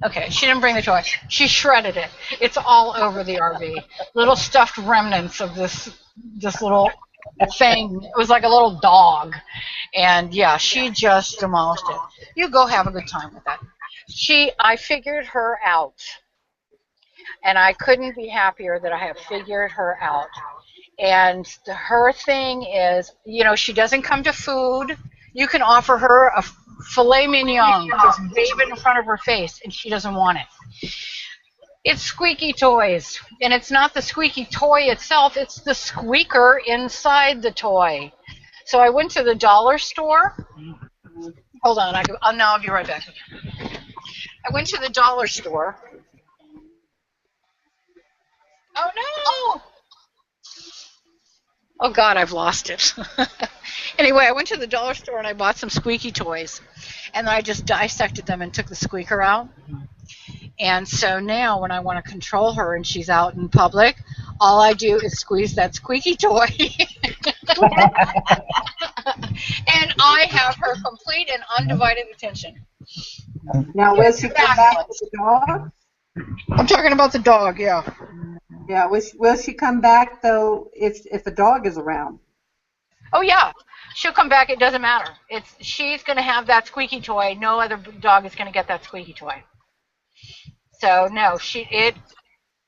Okay, she didn't bring the toy. She shredded it. It's all over the RV. Little stuffed remnants of this little thing. It was like a little dog. And yeah, she just demolished it. You go have a good time with that. I figured her out. And I couldn't be happier that I have figured her out. And her thing is, she doesn't come to food. You can offer her a filet mignon, just wave it in front of her face, and she doesn't want it. It's squeaky toys, and it's not the squeaky toy itself, it's the squeaker inside the toy. So I went to the dollar store. Hold on, I'll be right back. I went to the dollar store. Oh no! Oh God, I've lost it. Anyway, I went to the dollar store and I bought some squeaky toys. And then I just dissected them and took the squeaker out. And so now when I want to control her and she's out in public, all I do is squeeze that squeaky toy. And I have her complete and undivided attention. Now, will she come back with the dog? I'm talking about the dog, yeah. Yeah, will she come back, though, if a dog is around? Oh, yeah. She'll come back. It doesn't matter. She's going to have that squeaky toy. No other dog is going to get that squeaky toy. So, no,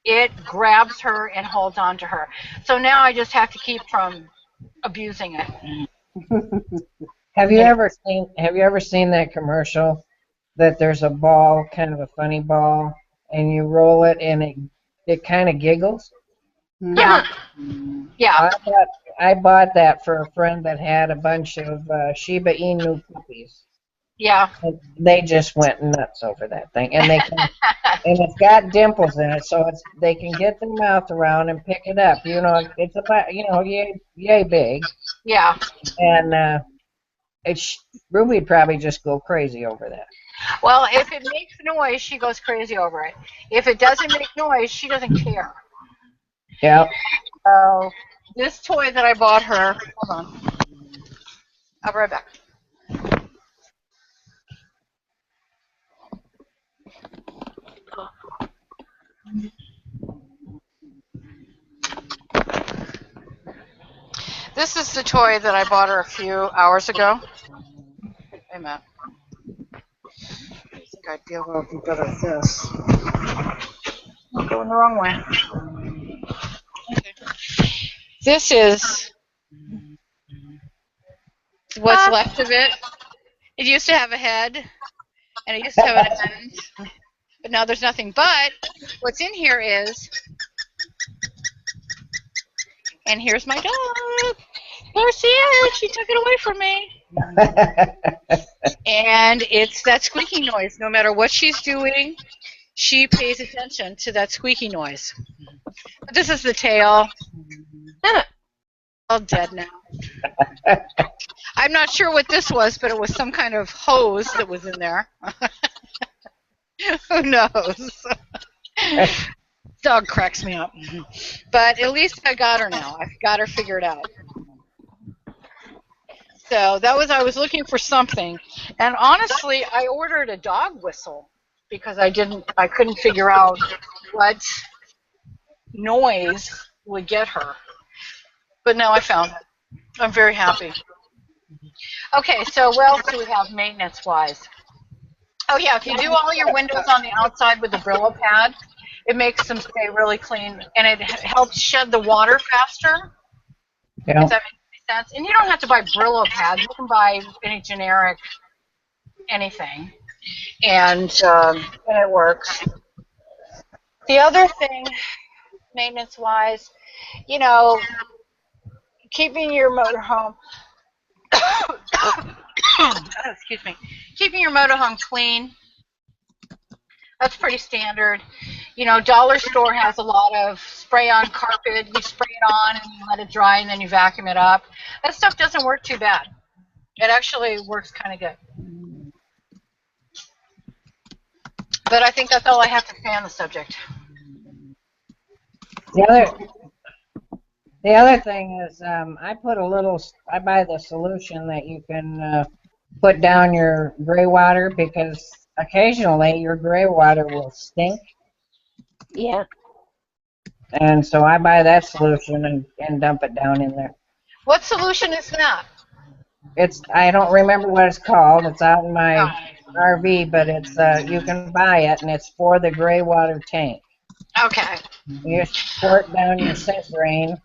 it grabs her and holds on to her. So now I just have to keep from abusing it. Have you ever seen that commercial that there's a ball, kind of a funny ball, and you roll it and it kind of giggles? Yeah. Yeah. I bought that for a friend that had a bunch of Shiba Inu puppies. Yeah. And they just went nuts over that thing, and and it's got dimples in it, so they can get their mouth around and pick it up. It's about yay big. Yeah. And Ruby'd probably just go crazy over that. Well, if it makes noise, she goes crazy over it. If it doesn't make noise, she doesn't care. Yeah. So this toy that I bought her, hold on. I'll be right back. This is the toy that I bought her a few hours ago. Wait a minute. I think I'd be able to do better with this. I'm going the wrong way. Okay. This is what's left of it. It used to have a head, and it used to have an end, but now there's nothing. But what's in here is, and here's my dog. There she is. She took it away from me. And it's that squeaky noise. No matter what she's doing, she pays attention to that squeaky noise. But this is the tail. All dead now. I'm not sure what this was, but it was some kind of hose that was in there. Who knows? Dog cracks me up. But at least I got her now. I've got her figured out. So I was looking for something. And honestly, I ordered a dog whistle because I couldn't figure out what noise would get her. But now I found it. I'm very happy. Okay, so what else do we have maintenance-wise? Oh, yeah, if you do all your windows on the outside with the Brillo pad, it makes them stay really clean, and it helps shed the water faster. Yeah. Does that make sense? And you don't have to buy Brillo pads. You can buy any generic anything, and it works. The other thing, maintenance-wise, keeping your motorhome excuse me, keeping your motorhome clean. That's pretty standard. Dollar store has a lot of spray-on carpet. You spray it on and you let it dry and then you vacuum it up. That stuff doesn't work too bad. It actually works kind of good. But I think that's all I have to say on the subject. The other thing is, I buy the solution that you can put down your gray water? Because occasionally your gray water will stink. Yeah. And so I buy that solution and dump it down in there. What solution is that? I don't remember what it's called. It's out in my RV, but it's you can buy it, and it's for the gray water tank. Okay. You just pour it down your sink drain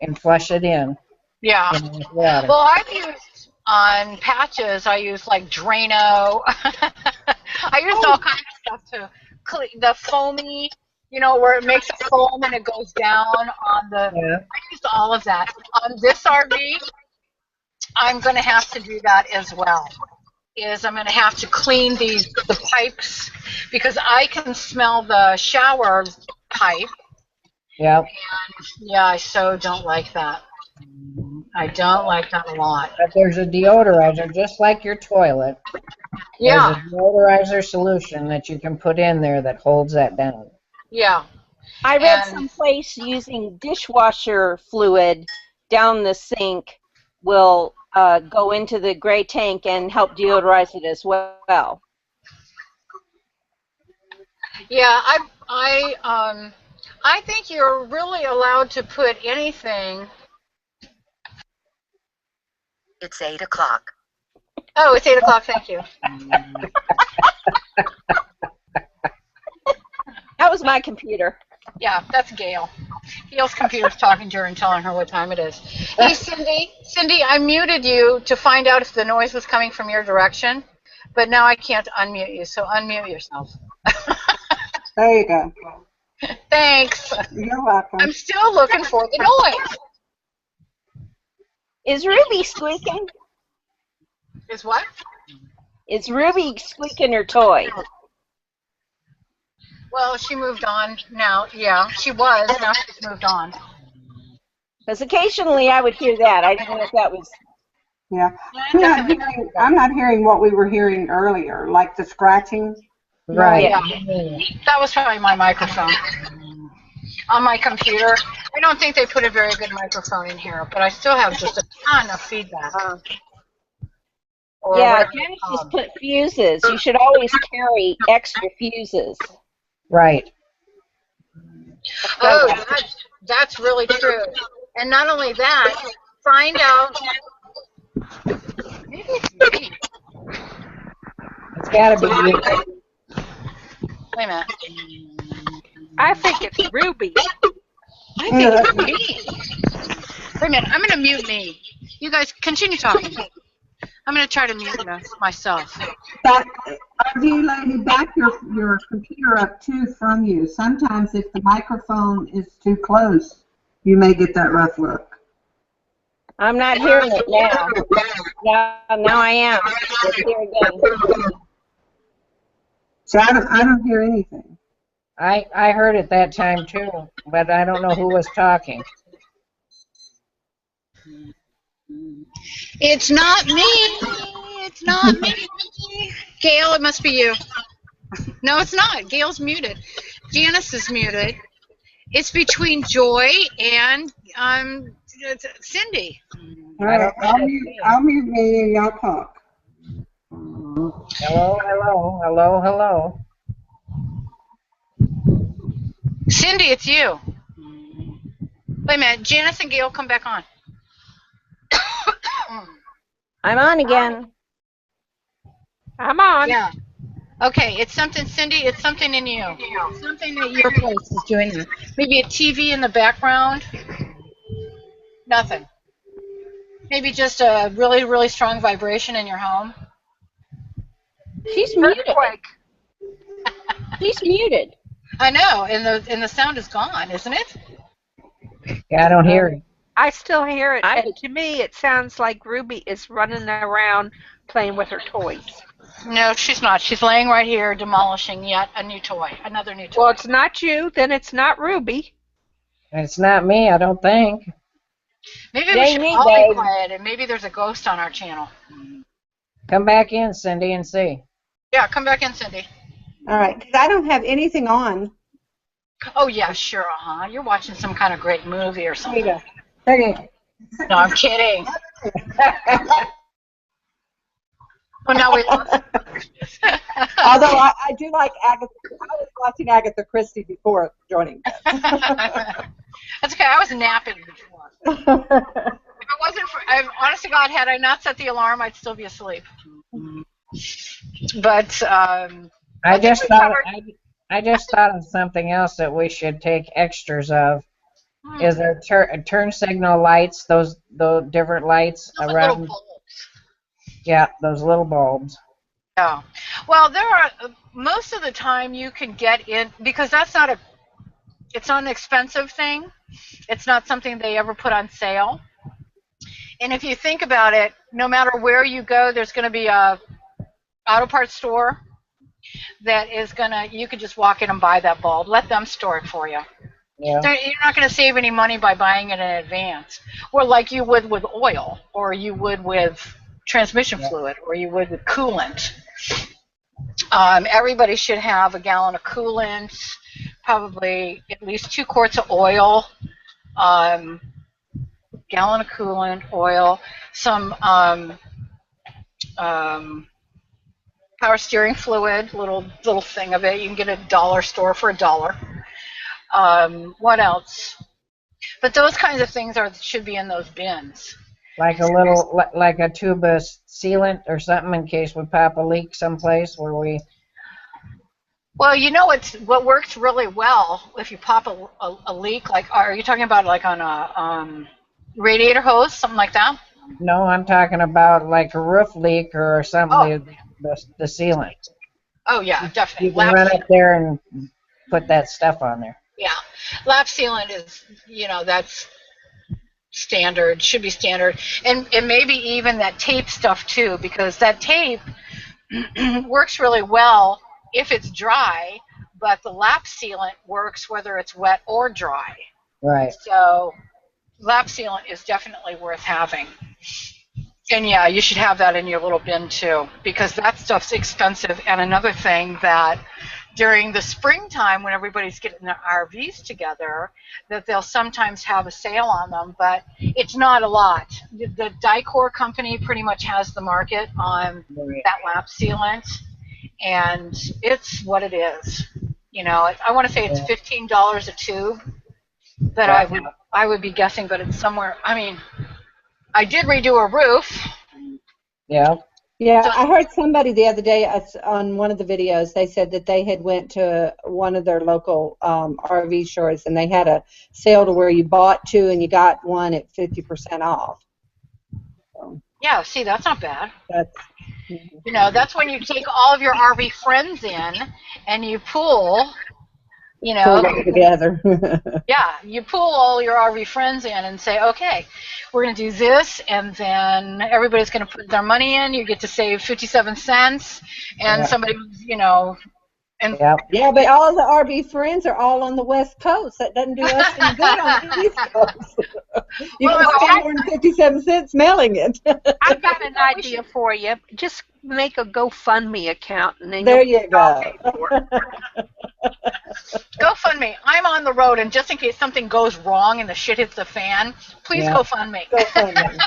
and flush it in. Yeah. With water. Well, I've used on patches. I use like Drano. I used all kinds of stuff to clean the foamy. You know, where it makes a foam and it goes down on the. Yeah. I used all of that on this RV. I'm going to have to do that as well. I'm going to have to clean the pipes because I can smell the shower pipe. Yep. And yeah, I so don't like that. I don't like that a lot. But there's a deodorizer, just like your toilet. Yeah. There's a deodorizer solution that you can put in there that holds that down. Yeah. I read someplace using dishwasher fluid down the sink will go into the gray tank and help deodorize it as well. Yeah, I think you're really allowed to put anything. It's 8 o'clock. Oh, it's 8 o'clock. Thank you. That was my computer. Yeah, that's Gail. Gail's computer's talking to her and telling her what time it is. Hey, Cindy. Cindy, I muted you to find out if the noise was coming from your direction, but now I can't unmute you, so unmute yourself. There you go. Thanks. You're welcome. I'm still looking for the noise. Is Ruby squeaking? Is what? Is Ruby squeaking her toy? Well, she moved on now. Yeah, she was. Now she's moved on. Because occasionally I would hear that. I didn't know if that was... Yeah. I'm not hearing what we were hearing earlier, like the scratching. Right. Yeah. That was probably my microphone. On my computer. I don't think they put a very good microphone in here, but I still have just a ton of feedback. Yeah, Janice just put fuses. You should always carry extra fuses. Right. Oh, that's really true. And not only that, find out. Maybe it's me. It's got to be you. Wait a minute. I think it's Ruby. I think it's me. Wait a minute. I'm going to mute me. You guys continue talking. I'm going to try to mute myself. RV lady, back your computer up too from you. Sometimes if the microphone is too close, you may get that rough look. I'm not hearing it now. Now I am. Let's hear again. So I don't hear anything. I heard it that time too, but I don't know who was talking. It's not me. It's not me. Gail, it must be you. No, it's not. Gail's muted. Janice is muted. It's between Joy and Cindy. All right, I'll mute me and y'all talk. Hello, hello, hello, hello. Cindy, it's you. Wait a minute. Janice and Gail, come back on. I'm on again. I'm on. Yeah. Okay, it's something, Cindy, it's something in you. Something that your place is doing. Maybe a TV in the background. Nothing. Maybe just a really, really strong vibration in your home. She's muted. She's muted. I know, and the sound is gone, isn't it? Yeah, I don't hear it. I still hear it. And to me, it sounds like Ruby is running around playing with her toys. No, she's not. She's laying right here demolishing yet a new toy, another new toy. Well, it's not you, then it's not Ruby. It's not me, I don't think. Maybe we should all be quiet, and maybe there's a ghost on our channel. Come back in, Cindy, and see. Yeah, come back in, Cindy. All right, because I don't have anything on. Oh, yeah, sure, You're watching some kind of great movie or something. There you go. No, I'm kidding. Oh, now we lost. Although I do like Agatha. I was watching Agatha Christie before joining this. That's okay. I was napping before. If it wasn't for, honest to God, had I not set the alarm, I'd still be asleep. But I just thought of something else that we should take extras of. Is there turn signal lights? Those different lights those around. little bulbs. Yeah, those little bulbs. Yeah. Well, there are most of the time you can get in because it's not an expensive thing. It's not something they ever put on sale. And if you think about it, no matter where you go, there's going to be a auto parts store that is you could just walk in and buy that bulb. Let them store it for you. Yeah. You're not going to save any money by buying it in advance, or like you would with oil, or you would with transmission fluid, or you would with coolant. Everybody should have a gallon of coolant, probably at least 2 quarts of oil, gallon of coolant, oil, some power steering fluid, little thing of it. You can get at a dollar store for $1. What else? But those kinds of things should be in those bins. Like like a tube of sealant or something in case we pop a leak someplace where we. Well, you know what works really well if you pop a leak. Like, are you talking about like on a radiator hose, something like that? No, I'm talking about like a roof leak or something. The sealant. Oh yeah, definitely. You can run up there and put that stuff on there. Yeah, lap sealant is, that's standard, should be standard, and maybe even that tape stuff too, because that tape works really well if it's dry, but the lap sealant works whether it's wet or dry. Right. So lap sealant is definitely worth having. And yeah, you should have that in your little bin too, because that stuff's expensive. And another thing that during the springtime when everybody's getting their RVs together, that they'll sometimes have a sale on them, but it's not a lot. The Dicor company pretty much has the market on that lap sealant, and it's what it is. I want to say it's $15 a tube that I would be guessing, but it's somewhere. I mean, I did redo a roof. Yeah. Yeah, I heard somebody the other day on one of the videos, they said that they had went to one of their local RV stores and they had a sale to where you bought 2 and you got 1 at 50% off. So, yeah, see, that's not bad. That's, that's when you take all of your RV friends in and you pool. pull it together. Yeah, you pull all your RV friends in and say, okay, we're going to do this, and then everybody's going to put their money in. You get to save 57 cents, and somebody, and yeah, but all the RV friends are all on the West Coast. That doesn't do us any good on the East Coast. You can spend more than 57 cents mailing it. I've got an idea for you. Just make a GoFundMe account, and then there you go. GoFundMe. I'm on the road, and just in case something goes wrong and the shit hits the fan, please GoFundMe. GoFundMe.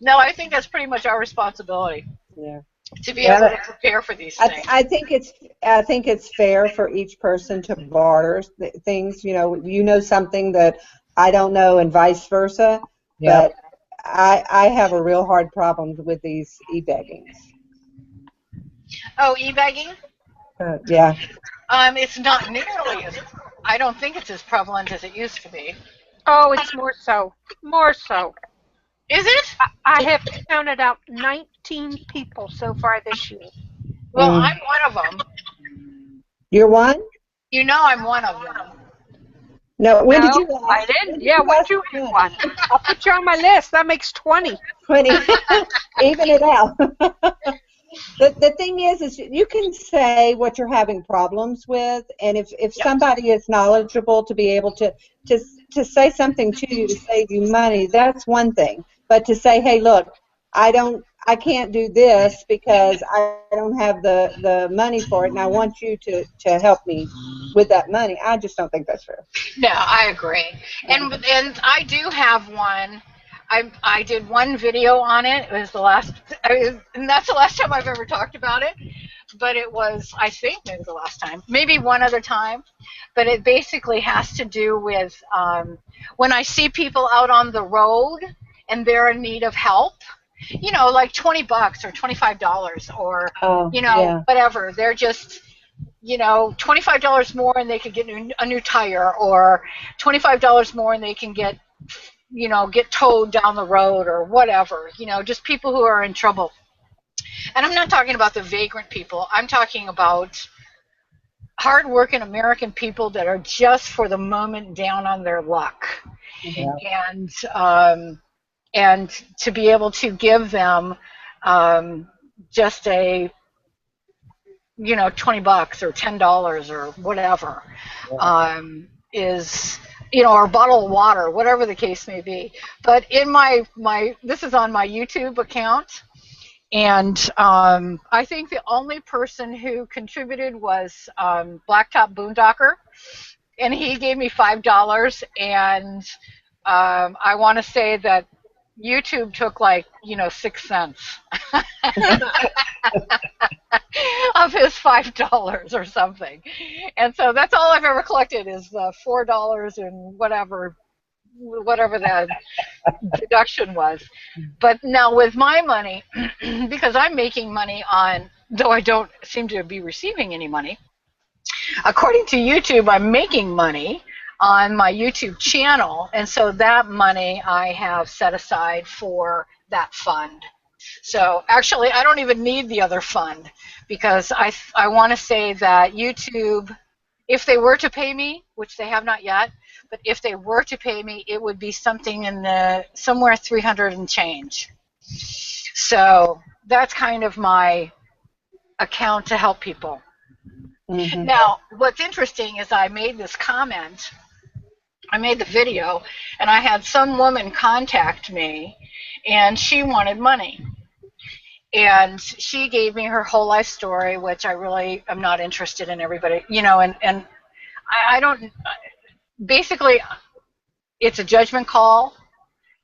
No, I think that's pretty much our responsibility. Yeah. To be able to prepare for these things. I think it's fair for each person to barter things. You know something that I don't know, and vice versa. But I have a real hard problem with these e-beggings. Oh, e-begging? Yeah. It's not nearly as. I don't think it's as prevalent as it used to be. Oh, it's more so. More so. Is it? I have counted out 19 people so far this year. Well, I'm one of them. You're one? I'm one of them. No, when did you? I didn't. Yeah, when did you have one? I'll put you on my list. That makes 20. 20. Even it out. The thing is you can say what you're having problems with, and if somebody is knowledgeable to be able to say something to you to save you money, that's one thing. But to say, hey, look, I can't do this because I don't have the money for it, and I want you to help me with that money, I just don't think that's fair. No, I agree. And I do have one. I did one video on it. It was the last, and that's the last time I've ever talked about it. But it was, I think, maybe the last time, maybe one other time. But it basically has to do with when I see people out on the road and they're in need of help. You know, like $20 or $25 or whatever. They're just, $25 more and they could get a new tire, or $25 more and they can get towed down the road or whatever. Just people who are in trouble. And I'm not talking about the vagrant people. I'm talking about hardworking American people that are just for the moment down on their luck. And to be able to give them just a $20 or $10 or whatever is, or a bottle of water, whatever the case may be. But in this is on my YouTube account, and I think the only person who contributed was Blacktop Boondocker, and he gave me $5, and I want to say that YouTube took 6 cents of his $5 or something. And so that's all I've ever collected is $4 and whatever the deduction was. But now with my money, because I'm making money on, though I don't seem to be receiving any money, according to YouTube, I'm making money on my YouTube channel, and so that money I have set aside for that fund. So actually, I don't even need the other fund, because I want to say that YouTube, if they were to pay me, which they have not yet, but if they were to pay me, it would be something in somewhere 300 and change. So that's kind of my account to help people. Mm-hmm. Now, what's interesting is I made this comment. I made the video, and I had some woman contact me, and she wanted money. And she gave me her whole life story, which I really am not interested in everybody, and I don't, basically, it's a judgment call.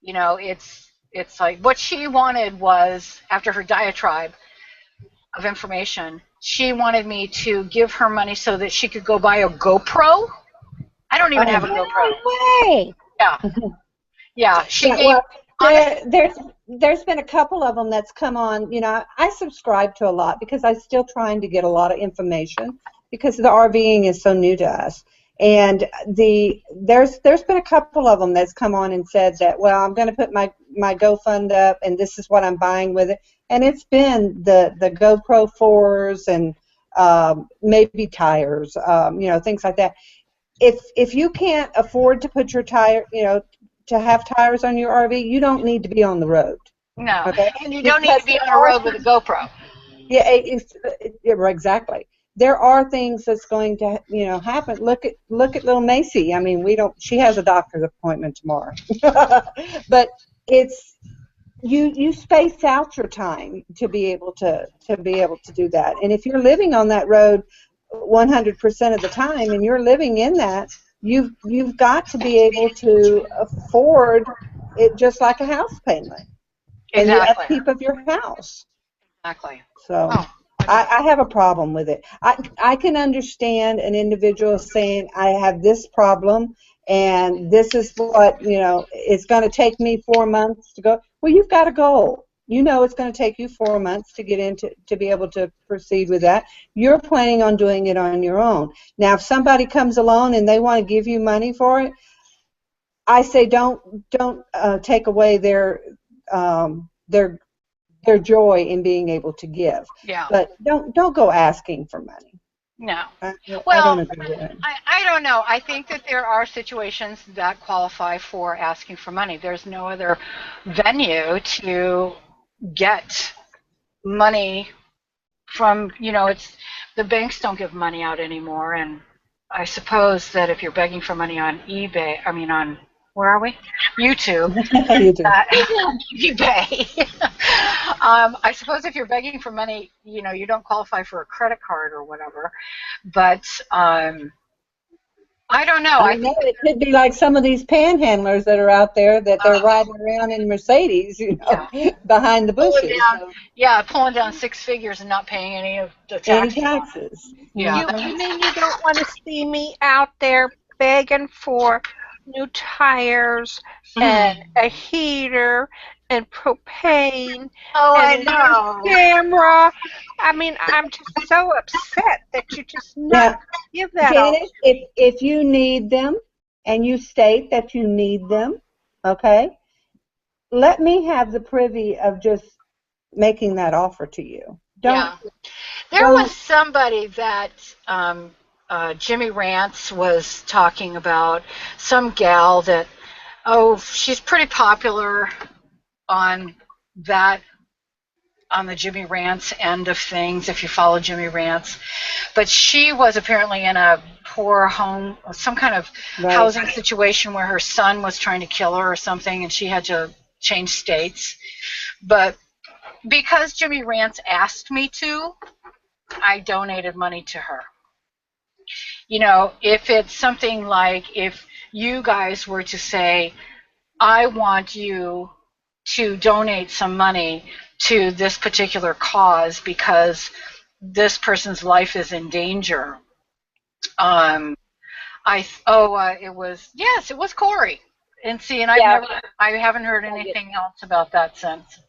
It's like what she wanted was, after her diatribe of information, she wanted me to give her money so that she could go buy a GoPro. I don't even have a GoPro. No way. Yeah. Yeah. She gave. Well, there's been a couple of them that's come on. I subscribe to a lot because I'm still trying to get a lot of information because the RVing is so new to us. And there's been a couple of them that's come on and said that, well, I'm going to put my GoFund up, and this is what I'm buying with it. And it's been the GoPro 4s and maybe tires, things like that. If you can't afford to put your tire, to have tires on your RV, you don't need to be on the road. No, okay? And you don't need to be on the road with a GoPro. Yeah, exactly. There are things that's going to, happen. Look at little Macy. I mean, she has a doctor's appointment tomorrow. But it's you space out your time to be able to do that. And if you're living on that road 100% of the time, and you're living in that, you've got to be able to afford it, just like a house payment. And the upkeep of your house. Exactly. So I have a problem with it. I can understand an individual saying, I have this problem, and this is what, it's going to take me 4 months to go. Well, you've got a goal. It's going to take you 4 months to get to be able to proceed with that. You're planning on doing it on your own. Now, if somebody comes along and they want to give you money for it, I say don't take away their joy in being able to give. Yeah. But don't go asking for money. No. I Well, don't agree with that. I don't know. I think that there are situations that qualify for asking for money. There's no other venue to get money from, it's the banks don't give money out anymore, and I suppose that if you're begging for money on where are we? YouTube. eBay. I suppose if you're begging for money, you don't qualify for a credit card or whatever. But I don't know. I know it could be like some of these panhandlers that are out there that they're riding around in Mercedes, behind the bushes. Pulling down 6 figures and not paying any of the Any taxes. taxes. Yeah. You mean you don't want to see me out there begging for new tires and a heater and propane and a new camera? I mean, I'm just so upset that you just not give that all. Janice, if you need them and you state that you need them, okay, let me have the privy of just making that offer to you. There was somebody that Jimmy Rance was talking about, some gal that, she's pretty popular on the Jimmy Rance end of things, if you follow Jimmy Rance. But she was apparently in a poor home, some kind of housing situation where her son was trying to kill her or something, and she had to change states. But because Jimmy Rance asked me to, I donated money to her. If it's something like, if you guys were to say, I want you to donate some money to this particular cause because this person's life is in danger. It was Corey. And see, and I haven't heard anything else about that since.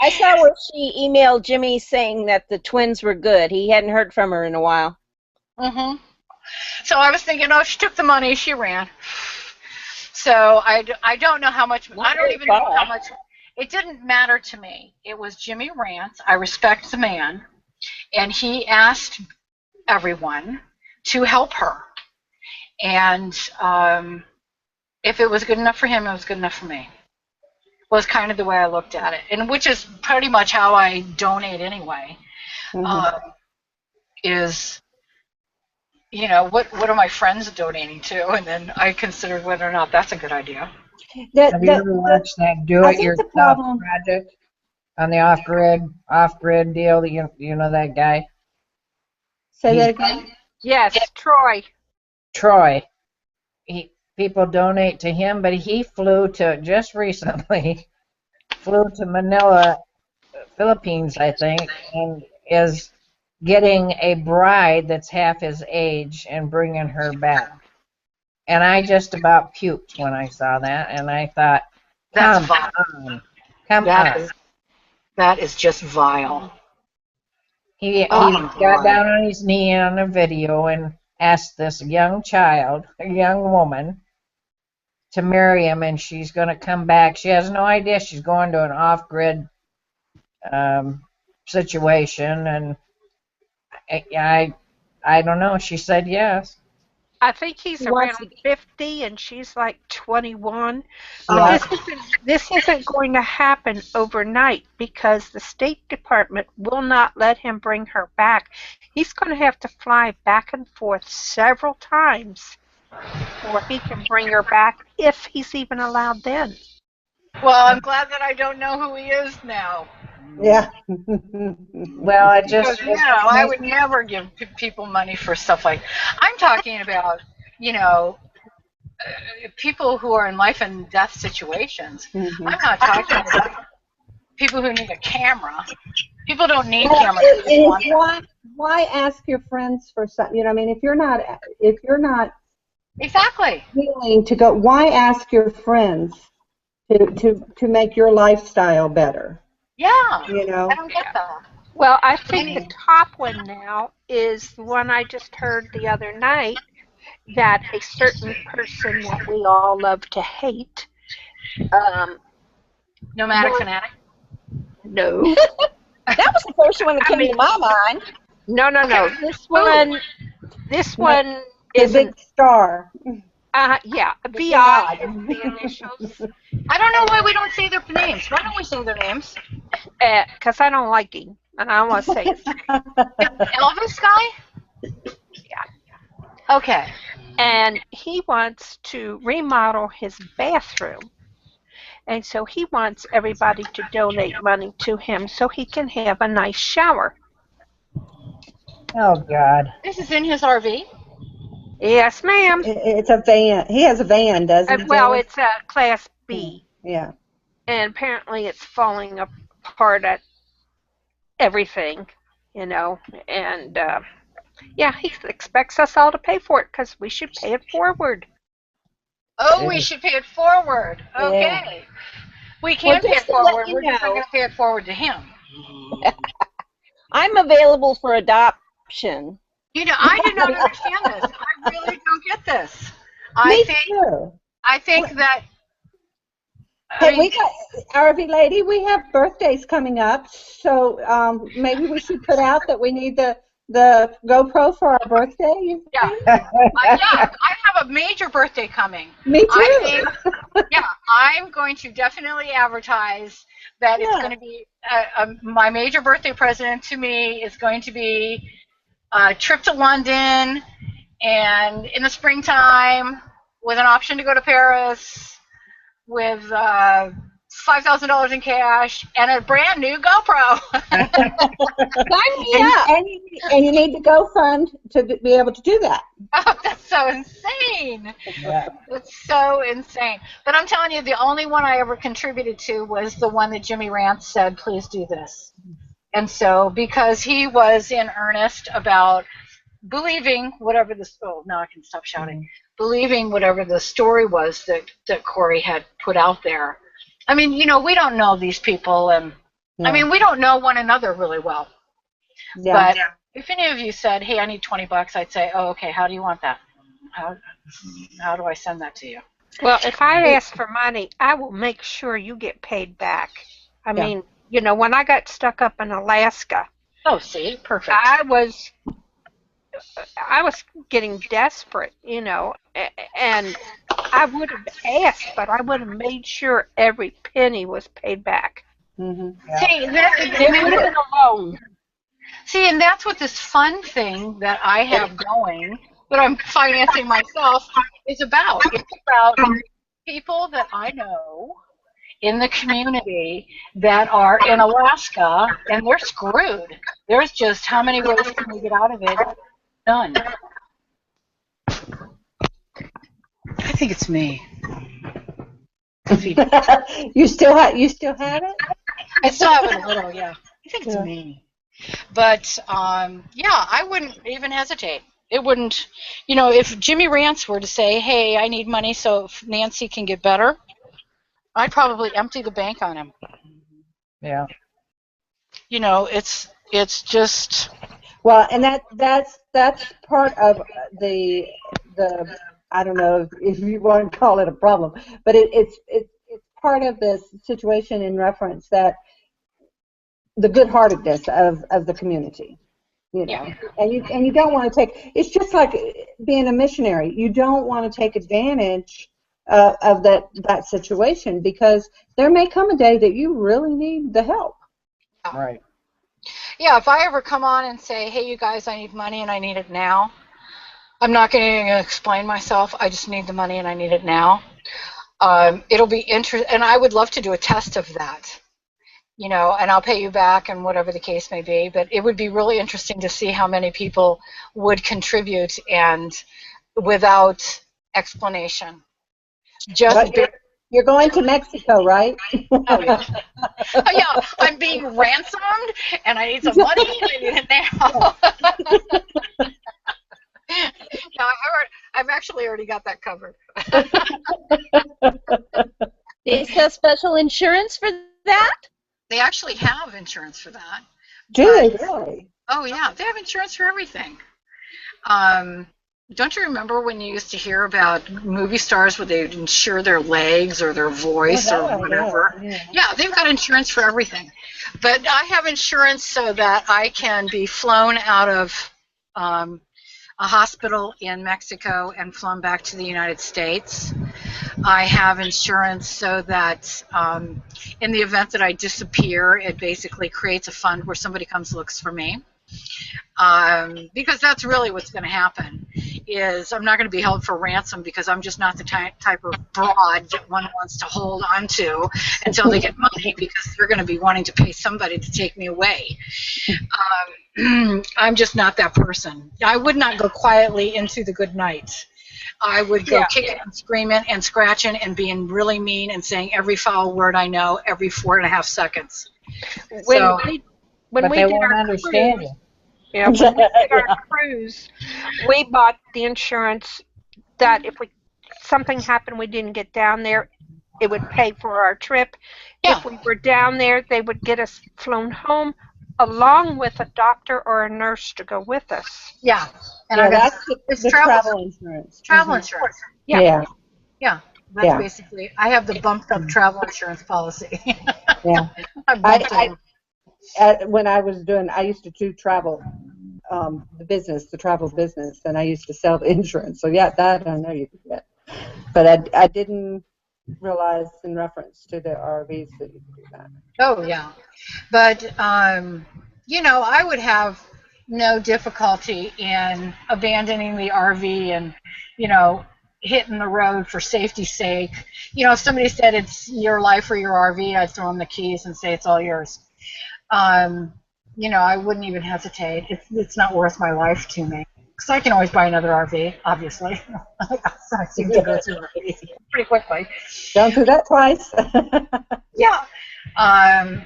I saw where she emailed Jimmy saying that the twins were good. He hadn't heard from her in a while. So I was thinking, she took the money, she ran. So I don't know how much. I don't even know how much. It didn't matter to me. It was Jimmy Rance. I respect the man, and he asked everyone to help her. And if it was good enough for him, it was good enough for me. Was kind of the way I looked at it, and which is pretty much how I donate anyway. Is what are my friends donating to, and then I considered whether or not that's a good idea. Have you ever watched that do-it-yourself project on the off-grid deal? You know that guy? Say that again? Yes, Troy. People donate to him, but he just recently flew to Manila, Philippines, I think, and is getting a bride that's half his age and bringing her back. And I just about puked when I saw that, and I thought, come on. That is just vile. He got down on his knee on a video and asked this young woman, to marry him, and she's going to come back. She has no idea she's going to an off-grid situation, and I don't know. She said yes. I think he's around 50 and she's like 21. But this isn't going to happen overnight because the State Department will not let him bring her back. He's going to have to fly back and forth several times before he can bring her back, if he's even allowed then. Well, I'm glad that I don't know who he is now. Yeah. Well, I would never give people money for stuff like. I'm talking about, people who are in life and death situations. I'm not talking about people who need a camera. People don't need cameras. Why ask your friends for something? I mean, if you're not exactly willing to go, why ask your friends to make your lifestyle better? Yeah, I don't get that. Well, I think the top one now is the one I just heard the other night, that a certain person that we all love to hate. Nomadic fanatic? No. That was the first one that came to my mind. No. This one is a big star. Yeah, VI is the initials. I don't know why we don't say their names. Why don't we say their names? Because I don't like him, and I want to say his name. Elvis guy? Yeah. Okay. And he wants to remodel his bathroom. And so he wants everybody to donate money to him so he can have a nice shower. Oh, God. This is in his RV? Yes, ma'am. It's a van. He has a van, doesn't he? Well, Janice? it's a Class B, Yeah. and apparently it's falling apart at everything, and yeah, he expects us all to pay for it because we should pay it forward. Oh, we should pay it forward. Okay. We can pay it just to let forward. you We're just not know- going to pay it forward to him. I'm available for adoption. I do not understand this. I really don't get this. Me too. I think that. Hey, we got RV lady. We have birthdays coming up, so maybe we should put out that we need the GoPro for our birthday. You think? Yeah, I have a major birthday coming. Me too. I think, I'm going to definitely advertise that it's going to be my major birthday present to me is going to be a trip to London, and in the springtime with an option to go to Paris with $5,000 in cash and a brand new GoPro. Sign me up. And you need to GoFund to be able to do that. Oh, that's so insane. Yeah. It's so insane. But I'm telling you, the only one I ever contributed to was the one that Jimmy Rance said, please do this. And so, because he was in earnest about believing whatever now I can stop shouting. Believing whatever the story was that Corey had put out there. I mean, we don't know these people, and I mean, we don't know one another really well. Yeah. But if any of you said, hey, I need $20, I'd say, oh, okay, how do you want that? How do I send that to you? Well, if I ask for money, I will make sure you get paid back. I mean, when I got stuck up in Alaska. Oh, see, perfect. I was getting desperate, and I would have asked, but I would have made sure every penny was paid back. Mm-hmm. Yeah. See, It would have been a loan. See, and that's what this fun thing that I have going, that I'm financing myself, is about. It's about people that I know in the community that are in Alaska, and they're screwed. There's just, how many ways can we get out of it? None. I think it's me. You still have it? I still have it a little, yeah. I think it's me. But, I wouldn't even hesitate. It wouldn't, if Jimmy Rance were to say, hey, I need money so Nancy can get better, I'd probably empty the bank on him. Yeah. It's just... Well, and that's part of the I don't know if you want to call it a problem, but it's part of the situation in reference that the good-heartedness of the community, and you don't want to take. It's just like being a missionary. You don't want to take advantage of that situation, because there may come a day that you really need the help. Right. Yeah, if I ever come on and say, hey, you guys, I need money and I need it now, I'm not going to explain myself. I just need the money and I need it now. It'll be interesting, and I would love to do a test of that, and I'll pay you back and whatever the case may be. But it would be really interesting to see how many people would contribute and without explanation. You're going to Mexico, right? Oh, yeah. Oh, yeah, I'm being ransomed, and I need some money, and I need it now. No, I've actually already got that covered. Is there special insurance for that? They actually have insurance for that. Do they really? Oh, yeah, they have insurance for everything. Don't you remember when you used to hear about movie stars where they'd insure their legs or their voice or whatever? Yeah, they've got insurance for everything. But I have insurance so that I can be flown out of a hospital in Mexico and flown back to the United States. I have insurance so that in the event that I disappear, it basically creates a fund where somebody comes and looks for me. Because that's really what's going to happen. is I'm not going to be held for ransom because I'm just not the type of broad that one wants to hold onto until they get money, because they're going to be wanting to pay somebody to take me away. I'm just not that person. I would not go quietly into the good night. I would go kicking and screaming and scratching and being really mean and saying every foul word I know every 4.5 seconds. When But we they did won't our understand cruise, you. yeah, when we did our cruise, we bought the insurance that if something happened, we didn't get down there, it would pay for our trip. Yeah. If we were down there, they would get us flown home along with a doctor or a nurse to go with us. Yeah. And Yeah, that's it's the travel insurance. travel Mhm. insurance. Yeah. Yeah. That's basically, I have the bumped up travel insurance policy. Yeah. I bumped When I used to do travel, the travel business, and I used to sell the insurance. So yeah, that I know you could get. But I didn't realize in reference to the RVs that you could do that. Oh, yeah. But, you know, I would have no difficulty in abandoning the RV and, you know, hitting the road for safety's sake. You know, if somebody said it's your life or your RV, I'd throw them the keys and say it's all yours. You know, I wouldn't even hesitate. It's not worth my life to me. Because I can always buy another RV, obviously. I seem to go through RVs pretty quickly. Don't do that twice. Yeah.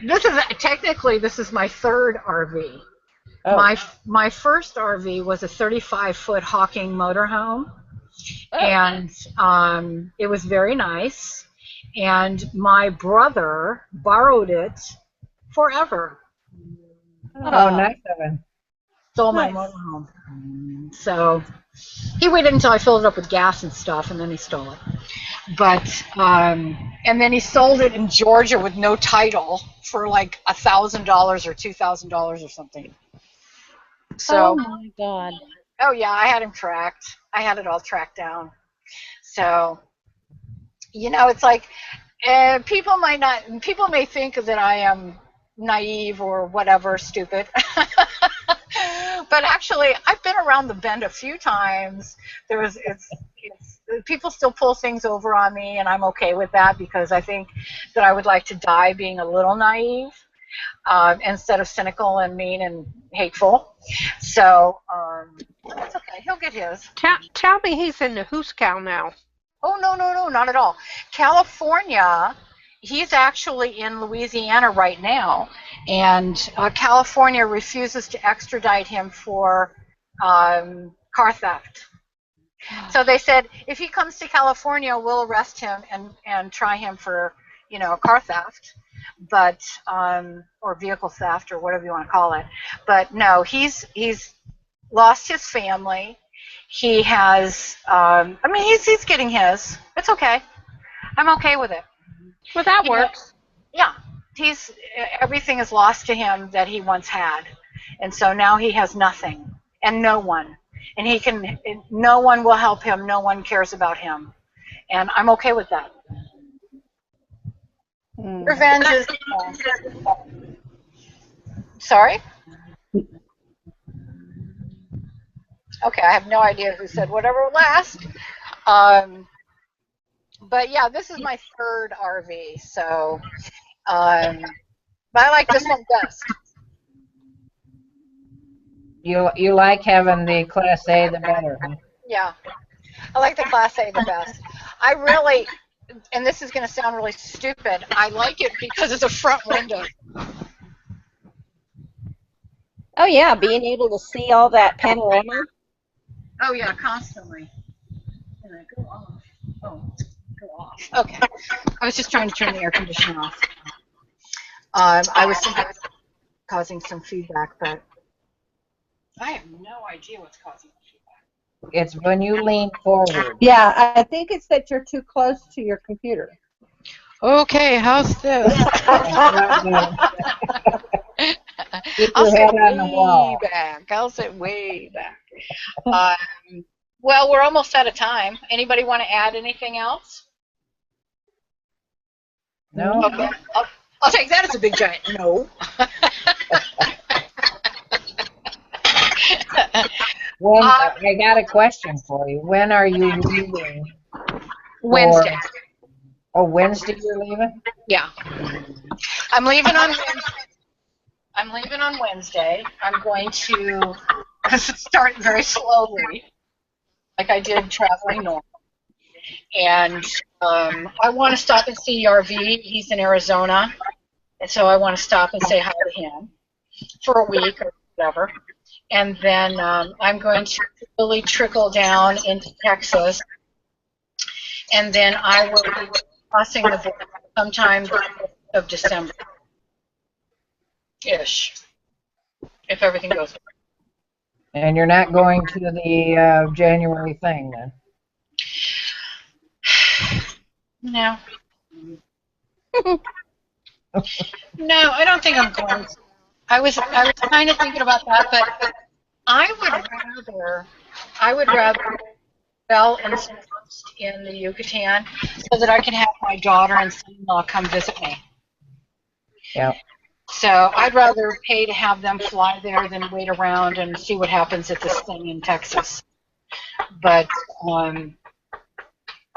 This is my third RV. Oh. My first RV was a 35-foot Hawking motorhome, and it was very nice. And my brother borrowed it forever. Oh, nice of him. Stole my motorhome. So he waited until I filled it up with gas and stuff, and then he stole it. But and then he sold it in Georgia with no title for like $1,000 or $2,000 or something. So, oh my God. oh yeah, I had him tracked. I had it all tracked down. So, you know, it's like people may think that I am naive or whatever, stupid. But actually, I've been around the bend a few times. People still pull things over on me, and I'm okay with that because I think that I would like to die being a little naive instead of cynical and mean and hateful. So that's okay. He'll get his. Tell me he's in the Hooskow now. Oh, no, not at all. California, he's actually in Louisiana right now, and California refuses to extradite him for car theft. So they said, if he comes to California, we'll arrest him and try him for, you know, car theft, but or vehicle theft or whatever you want to call it. But no, he's lost his family. He has, he's getting his. It's okay. I'm okay with it. Well, that works. Yeah, everything is lost to him that he once had, and so now he has nothing and no one. And no one will help him. No one cares about him. And I'm okay with that. Revenge is... Sorry? Okay, I have no idea who said whatever last. But yeah, this is my third RV. So, but I like this one best. You like having the Class A the better, huh? Yeah, I like the Class A the best. I really, and this is going to sound really stupid, I like it because it's a front window. Oh yeah, being able to see all that panorama. Oh yeah, constantly. And I go off. Oh, go off. Okay. I was just trying to turn the air conditioner off. I was thinking it was causing some feedback, but I have no idea what's causing the feedback. It's when you lean forward. Yeah, I think it's that you're too close to your computer. Okay, how's this? I'll sit way back. I'll sit way back. Well, we're almost out of time. Anybody want to add anything else? No. Okay. I'll take that as a big giant no. When I got a question for you. When are you leaving? Wednesday. Oh, Wednesday you're leaving? Yeah. I'm leaving on Wednesday. I'm going to start very slowly, like I did traveling north. And I want to stop and see RV. He's in Arizona. And so I want to stop and say hi to him for a week or whatever. And then I'm going to really trickle down into Texas. And then I will be crossing the border sometime of December-ish, if everything goes well. And you're not going to the January thing then? No. No, I don't think I'm going to. I was kind of thinking about that, but I would rather sell and invest in the Yucatan so that I can have my daughter and son-in-law come visit me. Yeah. So I'd rather pay to have them fly there than wait around and see what happens at this thing in Texas. But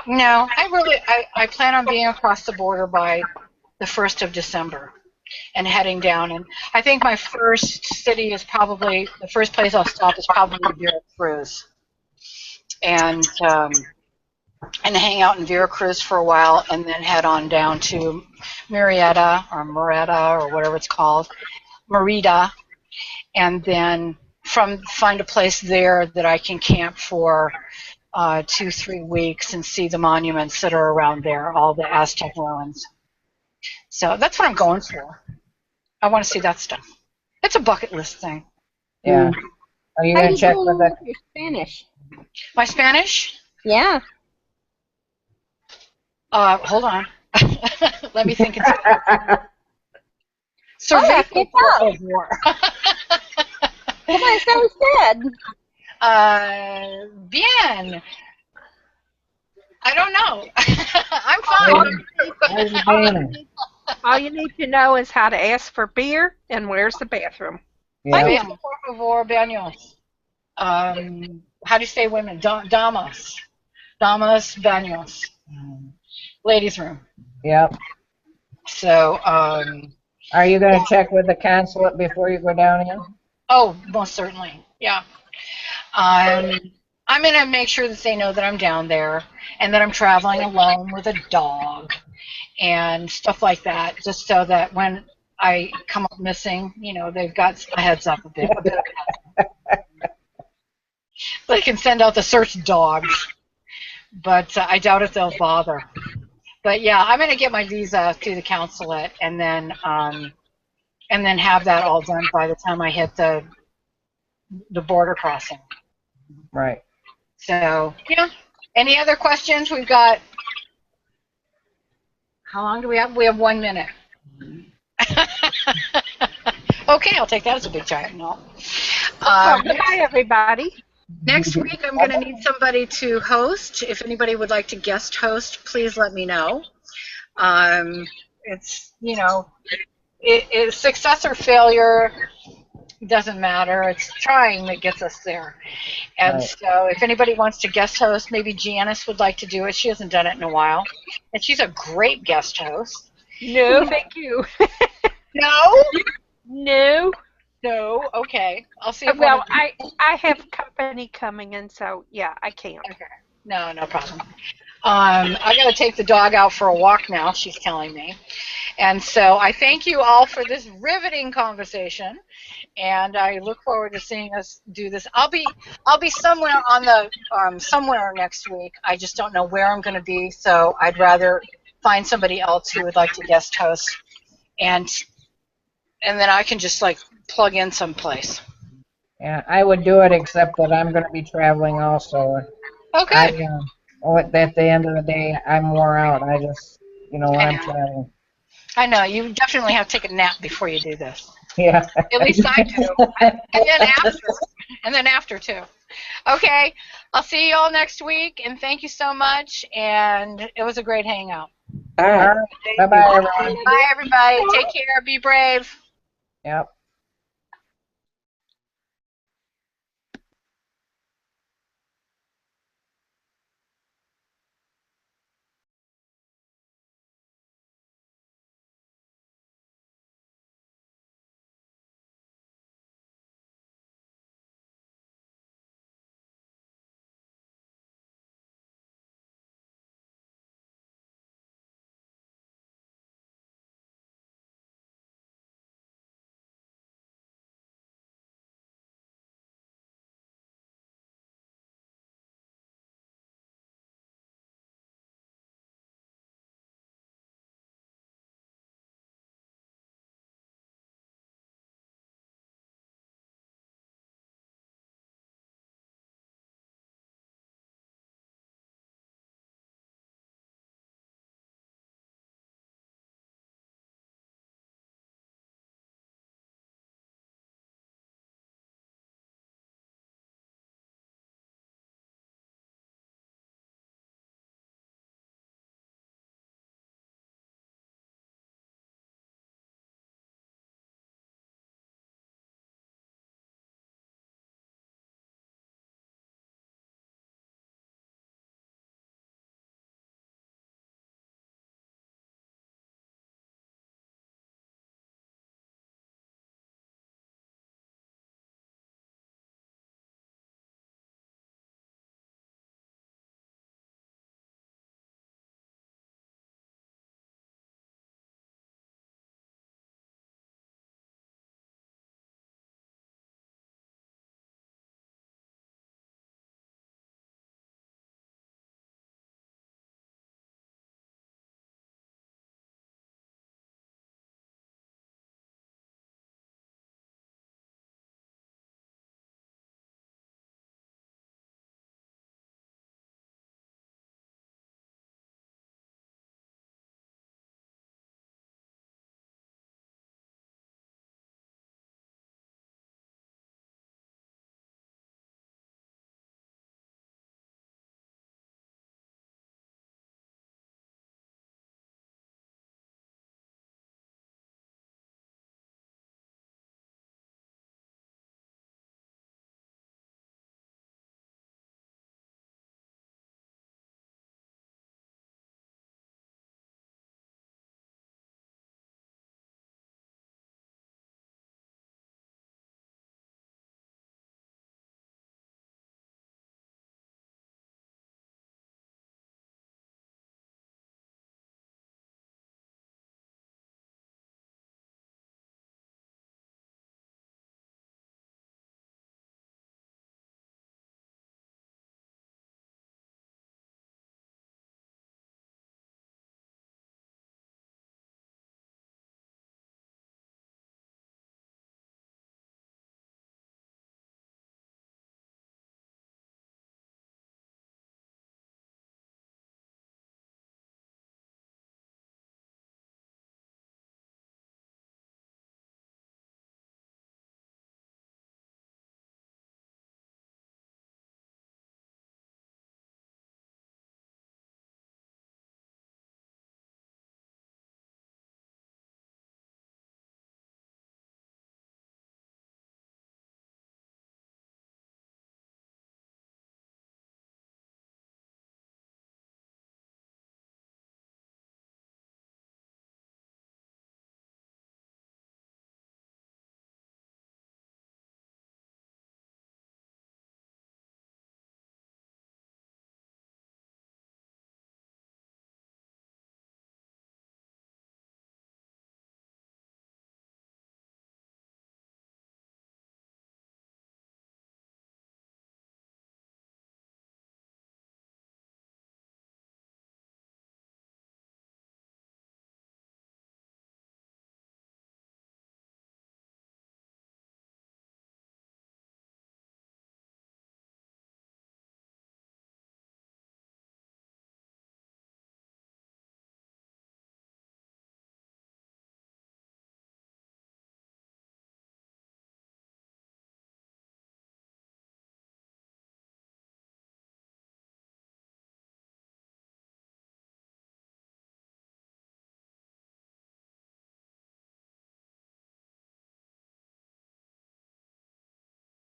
no, I plan on being across the border by the 1st of December and heading down. And I think my first city is probably, the first place I'll stop is probably Veracruz. And hang out in Veracruz for a while and then head on down to Murrieta or whatever it's called, Merida, and then find a place there that I can camp for 2-3 weeks and see the monuments that are around there, all the Aztec ruins. So that's what I'm going for. I want to see that stuff. It's a bucket list thing. Yeah. Are you going to check with that? Your Spanish? My Spanish? Yeah. Hold on. Let me think. ¿Qué tal? ¿Cómo está usted? Bien. I don't know. I'm fine. All you need to know is how to ask for beer and where's the bathroom. Yeah. Por favor, baños. How do you say women? Damas. Damas, baños. Ladies' room. Yep. So, are you going to check with the consulate before you go down again? Oh, most certainly. Yeah. I'm going to make sure that they know that I'm down there and that I'm traveling alone with a dog and stuff like that, just so that when I come up missing, they've got a heads up a bit. They can send out the search dogs, but I doubt if they'll bother. But yeah, I'm going to get my visa through the consulate and then have that all done by the time I hit the border crossing. Right. So, yeah. Any other questions? We've got, how long do we have? We have 1 minute. Okay, I'll take that as a big giant no. Goodbye, everybody. Next week, I'm going to need somebody to host. If anybody would like to guest host, please let me know. It's, success or failure doesn't matter. It's trying that gets us there. And so if anybody wants to guest host, maybe Janice would like to do it. She hasn't done it in a while. And she's a great guest host. No, thank you. No? No. No? Okay. I'll see if Well, I have company coming in, so yeah, I can't. Okay. No problem. I got to take the dog out for a walk now, she's telling me. And so I thank you all for this riveting conversation, and I look forward to seeing us do this. I'll be somewhere on the somewhere next week. I just don't know where I'm going to be, so I'd rather find somebody else who would like to guest host, and then I can just plug in someplace. Yeah, I would do it, except that I'm going to be traveling also. Okay. At the end of the day, I'm wore out. I just, when I'm traveling. I know. You definitely have to take a nap before you do this. Yeah. At least I do. And then after too. Okay. I'll see you all next week, and thank you so much. And it was a great hangout. All right. Bye-bye, everyone. Bye, everybody. Take care. Be brave. Yep.